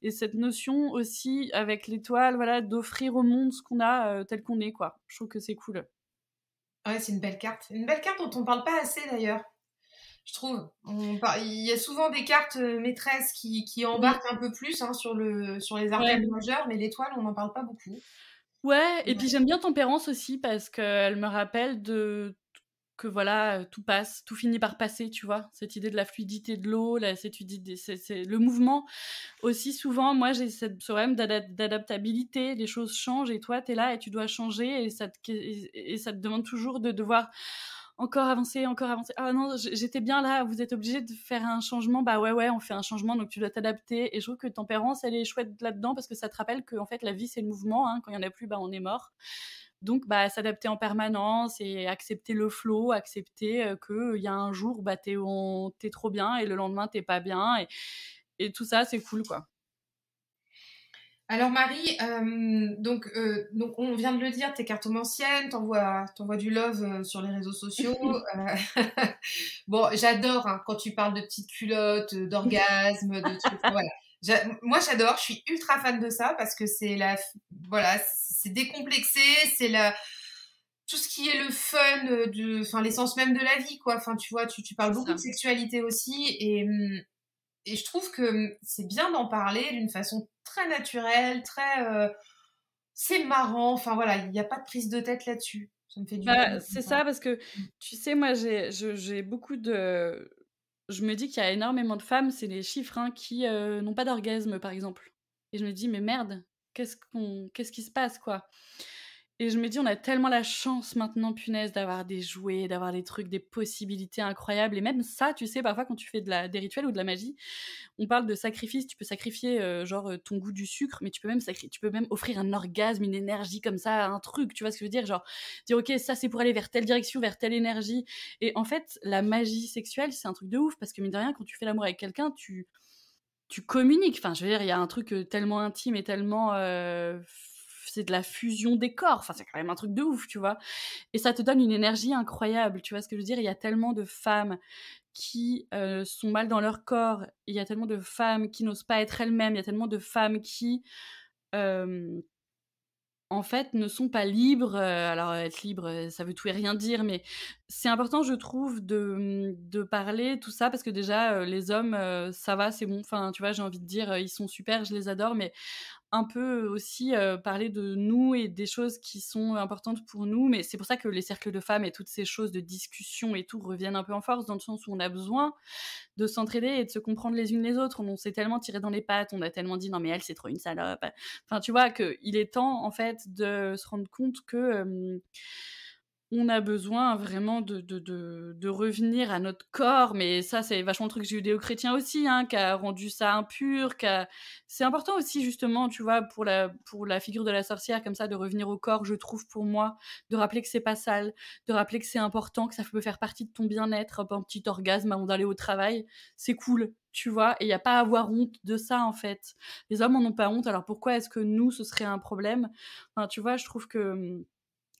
et cette notion aussi avec l'étoile, voilà, d'offrir au monde ce qu'on a, tel qu'on est, quoi. Je trouve que c'est cool. Ouais, c'est une belle carte. Une belle carte dont on parle pas assez d'ailleurs, je trouve. Il y a souvent des cartes maîtresses qui Mmh. embarquent un peu plus hein, sur les Ouais. arcanes majeures, mais l'étoile, on n'en parle pas beaucoup. Ouais et Ouais. puis j'aime bien Tempérance aussi parce qu'elle me rappelle que voilà, tout passe, tout finit par passer, tu vois? Cette idée de la fluidité de l'eau, cette idée c'est le mouvement aussi souvent, moi j'ai ce problème d'adaptabilité, les choses changent et toi tu es là et tu dois changer et ça te demande toujours de devoir encore avancer, encore avancer. «Ah non, j'étais bien là, vous êtes obligé de faire un changement». Bah ouais, on fait un changement donc tu dois t'adapter et je trouve que Tempérance, elle est chouette là-dedans parce que ça te rappelle qu'en fait la vie c'est le mouvement, hein, quand il y en a plus, bah on est mort. Donc bah s'adapter en permanence et accepter le flow, accepter, que il y a un jour, bah tu trop bien et le lendemain tu pas bien et tout ça, c'est cool, quoi. Alors Marie, donc on vient de le dire, t'es cartomancienne, t'envoies du love sur les réseaux sociaux. Bon, j'adore hein, quand tu parles de petites culottes, d'orgasmes, de trucs. Voilà. Moi j'adore, je suis ultra fan de ça parce que voilà, c'est décomplexé, c'est tout ce qui est le fun enfin l'essence même de la vie quoi. Enfin tu vois, tu parles C'est beaucoup de ça. sexualité aussi et je trouve que c'est bien d'en parler d'une façon très naturelle, c'est marrant. Enfin voilà, il n'y a pas de prise de tête là-dessus. Ça me fait du bien. Bah, c'est ça parce que, tu sais, moi, j'ai beaucoup de je me dis qu'il y a énormément de femmes, c'est les chiffres, hein, qui, n'ont pas d'orgasme, par exemple et je me dis: «Mais merde, qu'est-ce qui se passe, quoi?» Et je me dis: «On a tellement la chance maintenant, punaise, d'avoir des jouets, d'avoir des trucs, des possibilités incroyables» et même ça, tu sais, parfois quand tu fais des rituels ou de la magie, on parle de sacrifice, tu peux sacrifier, ton goût du sucre, mais tu peux même offrir un orgasme, une énergie comme ça, un truc, tu vois ce que je veux dire? Genre, dire: «OK, ça, c'est pour aller vers telle direction, vers telle énergie» et en fait, la magie sexuelle, c'est un truc de ouf parce que mine de rien, quand tu fais l'amour avec quelqu'un, tu communiques. Enfin, je veux dire, il y a un truc tellement intime et tellement. C'est de la fusion des corps. Enfin, c'est quand même un truc de ouf, tu vois. Et ça te donne une énergie incroyable. Tu vois ce que je veux dire? Il y a tellement de femmes qui sont mal dans leur corps. Il y a tellement de femmes qui n'osent pas être elles-mêmes. Il y a tellement de femmes qui. euh, En fait, ne sont pas libres. Alors, être libre, ça veut tout et rien dire, mais c'est important, je trouve, de parler tout ça parce que déjà, les hommes, ça va, c'est bon. Enfin, tu vois, j'ai envie de dire, ils sont super, je les adore, mais un peu aussi parler de nous et des choses qui sont importantes pour nous. Mais c'est pour ça que les cercles de femmes et toutes ces choses de discussion et tout reviennent un peu en force dans le sens où on a besoin de s'entraider et de se comprendre les unes les autres. On s'est tellement tiré dans les pattes, on a tellement dit non mais elle c'est trop une salope. Enfin tu vois qu'il est temps en fait de se rendre compte que on a besoin vraiment de revenir à notre corps, mais ça, c'est vachement le truc judéo-chrétien aussi, hein, qui a rendu ça impur, c'est important aussi, justement, tu vois, pour la figure de la sorcière, comme ça, de revenir au corps, je trouve, pour moi, de rappeler que c'est pas sale, de rappeler que c'est important, que ça peut faire partie de ton bien-être, un petit orgasme avant d'aller au travail, c'est cool, tu vois, et il n'y a pas à avoir honte de ça, en fait. Les hommes en ont pas honte, alors pourquoi est-ce que nous, ce serait un problème? Enfin, tu vois, je trouve que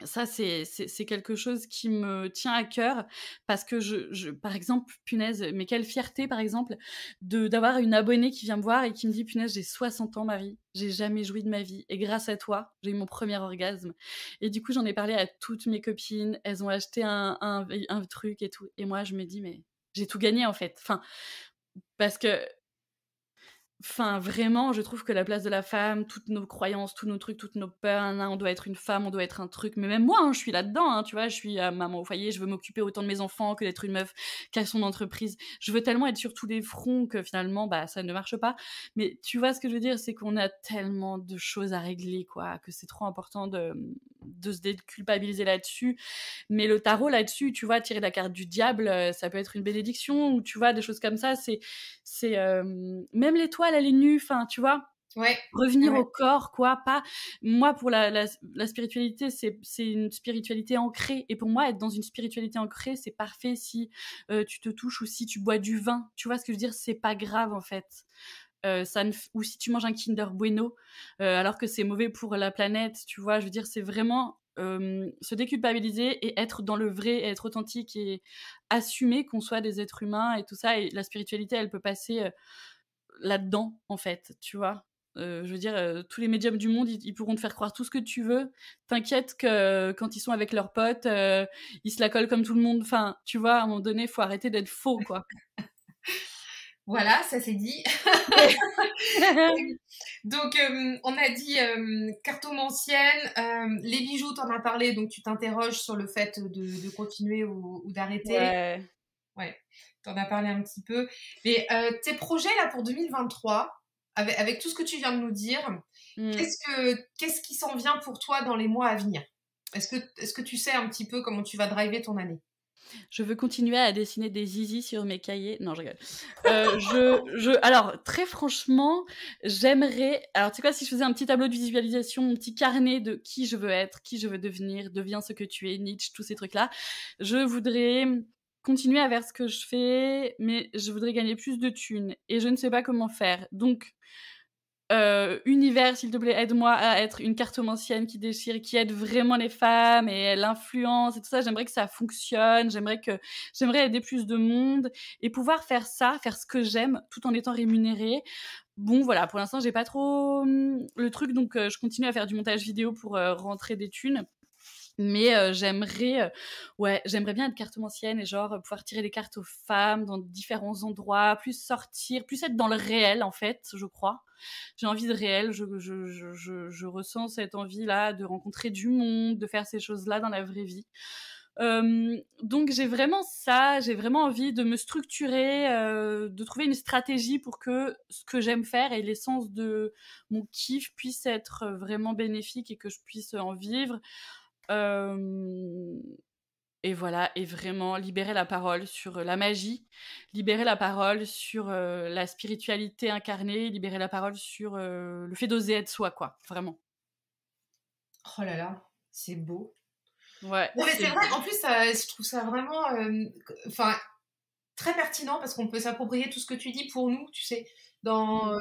ça, c'est quelque chose qui me tient à cœur parce que par exemple, punaise, mais quelle fierté, par exemple, d'avoir une abonnée qui vient me voir et qui me dit, punaise, j'ai 60 ans, Marie, j'ai jamais joui de ma vie. Et grâce à toi, j'ai eu mon premier orgasme. Et du coup, j'en ai parlé à toutes mes copines. Elles ont acheté un truc et tout. Et moi, je me dis, mais j'ai tout gagné, en fait. Enfin, parce que Enfin, vraiment, je trouve que la place de la femme, toutes nos croyances, tous nos trucs, toutes nos peurs, on doit être une femme, on doit être un truc. Mais même moi, hein, je suis là-dedans, hein, tu vois, je suis maman au foyer, je veux m'occuper autant de mes enfants que d'être une meuf qui a son entreprise. Je veux tellement être sur tous les fronts que finalement, bah, ça ne marche pas. Mais tu vois ce que je veux dire, c'est qu'on a tellement de choses à régler, quoi, que c'est trop important de se déculpabiliser là-dessus. Mais le tarot là-dessus, tu vois, tirer la carte du diable, ça peut être une bénédiction, ou tu vois, des choses comme ça, c'est même l'étoile elle est nue, enfin tu vois, Ouais. revenir Ouais. au corps quoi, pas moi pour la spiritualité c'est une spiritualité ancrée et pour moi être dans une spiritualité ancrée c'est parfait si tu te touches ou si tu bois du vin, tu vois ce que je veux dire, c'est pas grave en fait. Ou si tu manges un Kinder Bueno alors que c'est mauvais pour la planète, tu vois, je veux dire c'est vraiment se déculpabiliser et être dans le vrai, être authentique et assumer qu'on soit des êtres humains et tout ça, et la spiritualité elle peut passer là-dedans en fait, tu vois. Je veux dire, tous les médiums du monde, ils pourront te faire croire tout ce que tu veux. T'inquiète que quand ils sont avec leurs potes, ils se la collent comme tout le monde. Enfin, tu vois, à un moment donné, faut arrêter d'être faux, quoi. Voilà, ça c'est dit. Donc, on a dit cartomancienne, les bijoux, t'en as parlé, donc tu t'interroges sur le fait de continuer ou d'arrêter. Ouais. Ouais, t'en as parlé un petit peu. Mais tes projets là pour 2023, avec tout ce que tu viens de nous dire, Mm. qu'est-ce qui s'en vient pour toi dans les mois à venir? Est-ce que tu sais un petit peu comment tu vas driver ton année? Je veux continuer à dessiner des zizis sur mes cahiers. Non, je rigole. Alors, très franchement, j'aimerais. Alors, tu sais quoi, si je faisais un petit tableau de visualisation, un petit carnet de qui je veux être, qui je veux devenir, deviens ce que tu es, Nietzsche, tous ces trucs-là, je voudrais continuer à faire ce que je fais, mais je voudrais gagner plus de thunes. Et je ne sais pas comment faire. Donc, univers, s'il te plaît, aide-moi à être une cartomancienne qui déchire, qui aide vraiment les femmes et l'influence et tout ça. J'aimerais que ça fonctionne. J'aimerais aider plus de monde et pouvoir faire ça, faire ce que j'aime, tout en étant rémunérée. Bon, voilà, pour l'instant, j'ai pas trop le truc, donc je continue à faire du montage vidéo pour rentrer des thunes. Mais j'aimerais bien être cartomancienne et genre pouvoir tirer des cartes aux femmes dans différents endroits, plus sortir, plus être dans le réel en fait, je crois. J'ai envie de réel, je ressens cette envie-là de rencontrer du monde, de faire ces choses-là dans la vraie vie. Donc j'ai vraiment ça, j'ai vraiment envie de me structurer, de trouver une stratégie pour que ce que j'aime faire et l'essence de mon kiff puisse être vraiment bénéfique et que je puisse en vivre. Hem et voilà, et vraiment libérer la parole sur la magie, libérer la parole sur, la spiritualité incarnée, libérer la parole sur, le fait d'oser être soi, quoi, vraiment. Oh là là, c'est beau. Ouais, Non, mais c'est c'est vrai, en plus, je trouve ça vraiment, enfin, très pertinent parce qu'on peut s'approprier tout ce que tu dis pour nous, tu sais. mmh,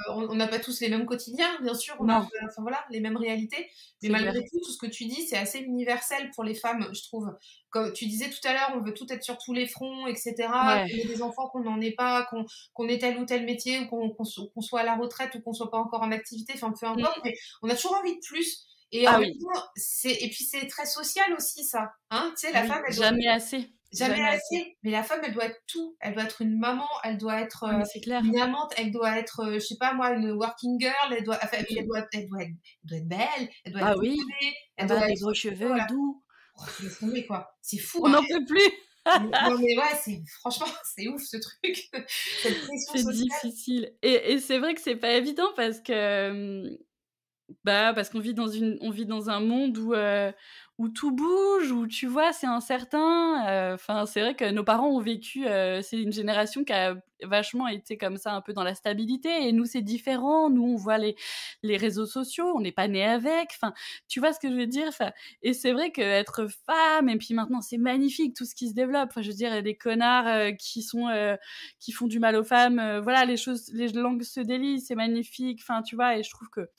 On n'a pas tous les mêmes quotidiens, bien sûr, on a non, enfin voilà, les mêmes réalités, mais c'est clair. malgré tout ce que tu dis, c'est assez universel pour les femmes, je trouve. Comme tu disais tout à l'heure, on veut tout être sur tous les fronts, et cetera, Ouais, qu'on ait des enfants, qu'on n'en ait pas, qu'on ait tel ou tel métier, ou qu'on soit à la retraite, ou qu'on soit pas encore en activité, enfin peu importe, mmh. mais on a toujours envie de plus. Et en Ah même oui, temps, et puis c'est très social aussi ça, hein. Tu sais, la oui, femme, elle doit jamais assez, jamais jamais assez. assez, mais la femme, elle doit être tout. Elle doit être une maman, elle doit être, Ah mais c'est clair. une amante, elle doit être, je sais pas moi, une working girl, elle doit enfin, et puis Mmh. elle doit être belle, elle doit être Ah oui, diplômée, elle doit avoir des être, gros cheveux voilà. doux, Oh, laisse tomber quoi. C'est fou, on hein. n'en peut plus. Non mais ouais, c'est franchement, c'est ouf ce truc, cette pression C'est sociale. difficile et c'est vrai que c'est pas évident parce que, bah, parce on vit dans un monde où tout bouge, où tu vois, c'est incertain, enfin, c'est vrai que nos parents ont vécu, c'est une génération qui a vachement été comme ça, un peu dans la stabilité et nous, c'est différent. Nous, on voit les réseaux sociaux, on n'est pas nés avec, enfin, tu vois ce que je veux dire? Enfin et c'est vrai qu'être femme et puis maintenant, c'est magnifique tout ce qui se développe. Enfin, je veux dire, il y a des connards, qui font du mal aux femmes, voilà, les langues se délient, c'est magnifique, enfin, tu vois? Et je trouve que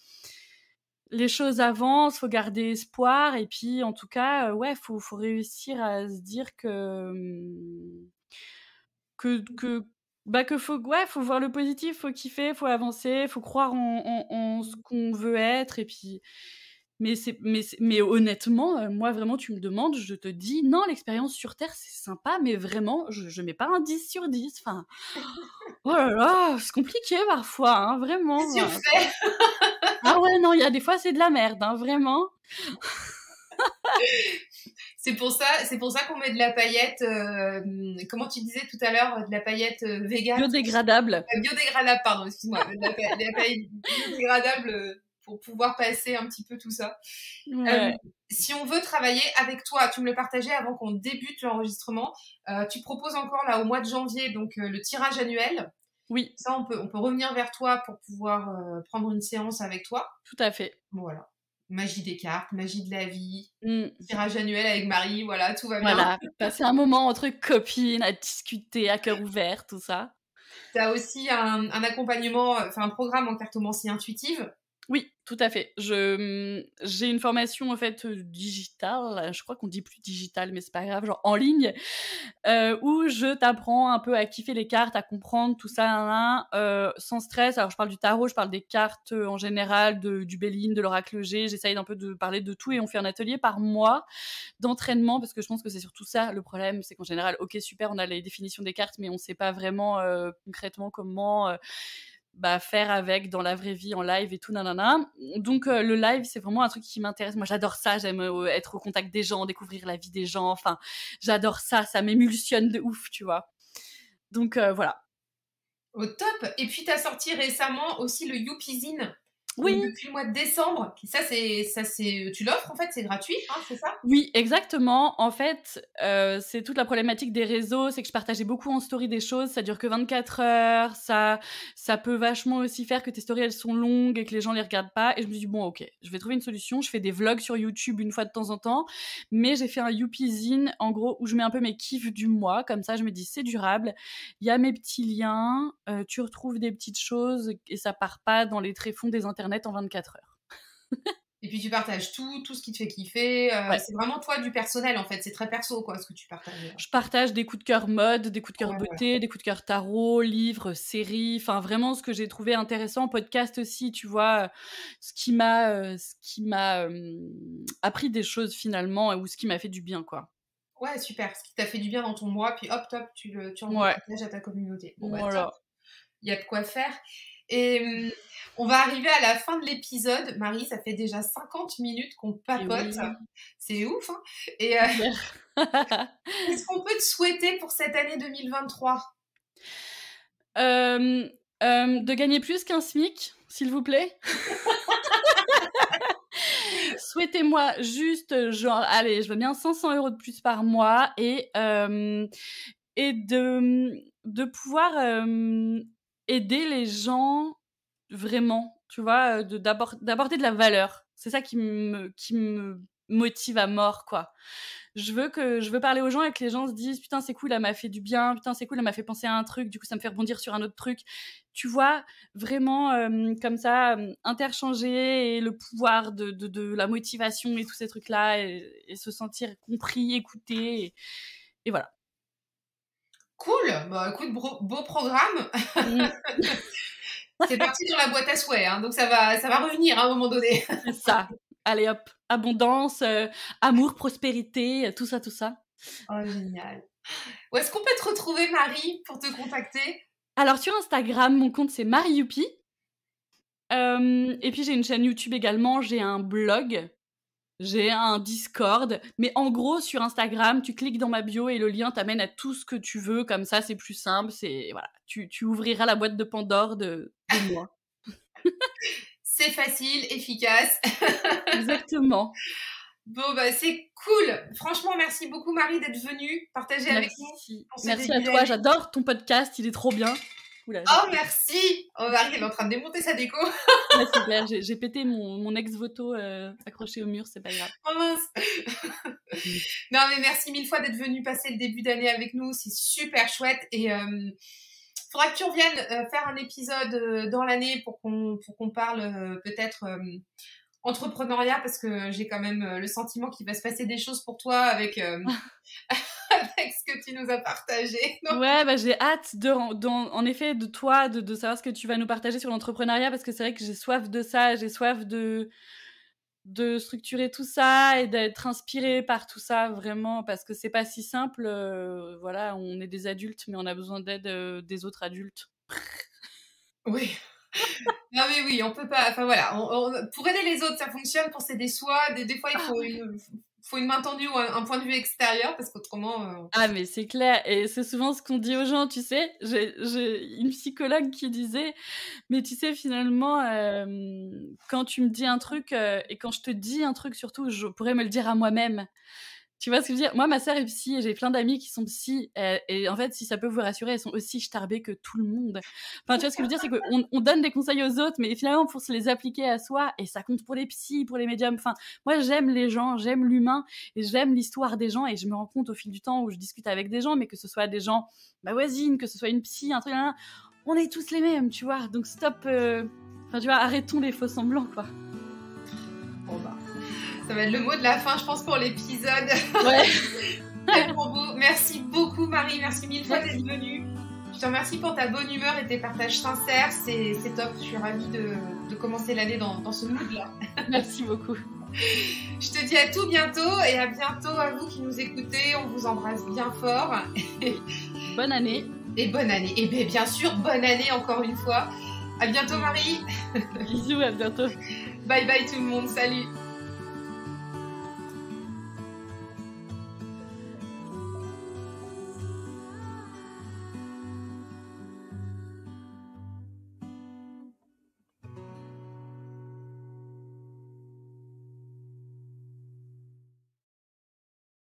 les choses avancent, faut garder espoir et puis en tout cas, ouais, faut réussir à se dire que, que faut ouais, faut voir le positif, faut kiffer, faut avancer, faut croire en ce qu'on veut être et puis mais honnêtement, moi vraiment tu me demandes, je te dis: «Non, l'expérience sur terre, c'est sympa», mais vraiment je mets pas un 10 sur 10, enfin, oh là là, c'est compliqué parfois, hein, C'est vraiment, surfait. ah ouais, non, il y a des fois, c'est de la merde, hein, vraiment. C'est pour ça qu'on met de la paillette, comment tu disais tout à l'heure? De la paillette, végane? Biodégradable. Biodégradable, pardon, excuse-moi. De la paille biodégradable, pour pouvoir passer un petit peu tout ça. Ouais. Si on veut travailler avec toi, tu me le partageais avant qu'on débute l'enregistrement, tu proposes encore là au mois de janvier donc le tirage annuel. Oui, Ça, on peut revenir vers toi pour pouvoir prendre une séance avec toi. tout à fait. Voilà. Magie des cartes, magie de la vie, Mmh. tirage annuel avec Marie, voilà, tout va bien. Voilà, passer un moment entre copines, à discuter à cœur ouvert, tout ça. Tu as aussi un accompagnement, enfin un programme en cartomancie intuitive. Oui, tout à fait. J'ai une formation, en fait, digitale, je crois qu'on dit plus digitale, mais c'est pas grave, genre en ligne, où je t'apprends un peu à kiffer les cartes, à comprendre tout ça, nin nin, sans stress. Alors je parle du tarot, je parle des cartes, en général, du Béline, de l'oracle G. J'essaye un peu de parler de tout et on fait un atelier par mois d'entraînement parce que je pense que c'est surtout ça le problème, c'est qu'en général, OK, super, on a les définitions des cartes, mais on sait pas vraiment, concrètement comment, bah, faire avec dans la vraie vie, en live et tout, nanana. Donc le live, c'est vraiment un truc qui m'intéresse. Moi, j'adore ça, j'aime, être au contact des gens, découvrir la vie des gens, enfin, j'adore ça, ça m'émulsionne de ouf, tu vois? Donc voilà. Au top. Et puis tu as sorti récemment aussi le Youpizine. Donc Oui! depuis le mois de décembre, ça c'est tu l'offres en fait, c'est gratuit, hein, c'est ça? Oui, exactement. En fait, c'est toute la problématique des réseaux, c'est que je partageais beaucoup en story des choses, ça dure que 24 heures, ça peut vachement aussi faire que tes stories, elles sont longues et que les gens les regardent pas et je me suis dit: «Bon OK, je vais trouver une solution». Je fais des vlogs sur YouTube une fois de temps en temps, mais j'ai fait un Youpizine, en gros, où je mets un peu mes kiffs du mois, comme ça je me dis: «C'est durable». Il y a mes petits liens, tu retrouves des petites choses et ça part pas dans les tréfonds des internets en 24 heures. Et puis tu partages tout ce qui te fait kiffer, Ouais. c'est vraiment toi du personnel en fait, c'est très perso quoi ce que tu partages là. Je partage des coups de cœur mode, des coups de cœur Ouais, voilà. beauté, des coups de cœur tarot, livres, séries, enfin vraiment ce que j'ai trouvé intéressant. Podcast aussi, tu vois? Appris des choses finalement ou ce qui m'a fait du bien, quoi. Ouais, super, ce qui t'a fait du bien dans ton mois, puis hop, top, tu en Ouais, partages à ta communauté. Bon bah top, voilà. il y a de quoi faire. Et on va arriver à la fin de l'épisode. Marie, ça fait déjà 50 minutes qu'on Et papote. oui, C'est ouf, hein. Et c'est clair. Qu'est-ce qu'on peut te souhaiter pour cette année 2023 ? De gagner plus qu'un SMIC, s'il vous plaît. Souhaitez-moi juste, genre, allez, je veux bien 500 € de plus par mois et de pouvoir aider les gens vraiment, tu vois, d'aborder de la valeur. C'est ça qui me motive à mort, quoi. Je veux parler aux gens et que les gens se disent putain c'est cool, elle m'a fait du bien, putain c'est cool, elle m'a fait penser à un truc, du coup ça me fait rebondir sur un autre truc. Tu vois, vraiment comme ça, interchanger et le pouvoir de la motivation et tous ces trucs-là et se sentir compris, écouté et voilà. Cool, bah écoute, beau programme. C'est parti dans la boîte à souhaits, hein, donc ça va revenir à un moment donné. C'est ça. Allez hop, abondance, amour, prospérité, tout ça. Oh, génial. Où est-ce qu'on peut te retrouver, Marie, pour te contacter ? Alors, sur Instagram, mon compte, c'est MarieYoupi. Et puis, j'ai une chaîne YouTube également, j'ai un blog, j'ai un Discord. Mais en gros, sur Instagram, tu cliques dans ma bio et le lien t'amène à tout ce que tu veux. Comme ça, c'est plus simple. Voilà, tu ouvriras la boîte de Pandore de moi. C'est facile, efficace. Exactement. Bon, bah, c'est cool. Franchement, merci beaucoup, Marie, d'être venue partager avec nous. Merci à toi. J'adore ton podcast. Il est trop bien. Oula, oh, merci. Oh, Marie, elle est en train de démonter sa déco. Ouais, c'est clair. J'ai pété mon ex-voto accroché au mur. C'est pas grave. Oh mince. Non, mais merci mille fois d'être venue passer le début d'année avec nous. C'est super chouette. Et faudra que tu reviennes faire un épisode dans l'année pour qu'on parle peut-être entrepreneuriat, parce que j'ai quand même le sentiment qu'il va se passer des choses pour toi avec avec ce que tu nous as partagé. Donc... Ouais, bah j'ai hâte en effet de toi, de savoir ce que tu vas nous partager sur l'entrepreneuriat, parce que c'est vrai que j'ai soif de ça, j'ai soif de structurer tout ça et d'être inspirée par tout ça, vraiment, parce que c'est pas si simple. Voilà, on est des adultes, mais on a besoin d'aide des autres adultes. Oui. Non mais oui, on peut pas. Enfin voilà, pour aider les autres, ça fonctionne. Pour s'aider soi, des fois il faut une main tendue ou un point de vue extérieur, parce qu'autrement. Ah mais c'est clair, et c'est souvent ce qu'on dit aux gens, tu sais. J'ai une psychologue qui disait, mais tu sais finalement, quand tu me dis un truc et quand je te dis un truc surtout, je pourrais me le dire à moi-même. Tu vois ce que je veux dire ? Moi, ma sœur est psy et j'ai plein d'amis qui sont psy. Et en fait, si ça peut vous rassurer, elles sont aussi starbées que tout le monde. Enfin, tu vois ce que je veux dire ? C'est qu'on donne des conseils aux autres, mais finalement, pour se les appliquer à soi, et ça compte pour les psys, pour les médiums. Enfin, moi, j'aime les gens, j'aime l'humain et j'aime l'histoire des gens. Et je me rends compte au fil du temps où je discute avec des gens, mais que ce soit des gens, ma voisine, que ce soit une psy, un truc, on est tous les mêmes, tu vois. Donc, stop. Enfin, tu vois, arrêtons les faux semblants, quoi. Bon, bah. Ça va être le mot de la fin, je pense, pour l'épisode. Ouais. C'est trop beau. Merci beaucoup, Marie. Merci mille fois d'être venue. Je te remercie pour ta bonne humeur et tes partages sincères. C'est top. Je suis ravie de commencer l'année dans ce mood-là. Merci beaucoup. Je te dis à tout bientôt et à bientôt à vous qui nous écoutez. On vous embrasse bien fort. Bonne année. Et bonne année. Et bien sûr, bonne année encore une fois. À bientôt, Marie. Bisous, à bientôt. Bye bye tout le monde. Salut.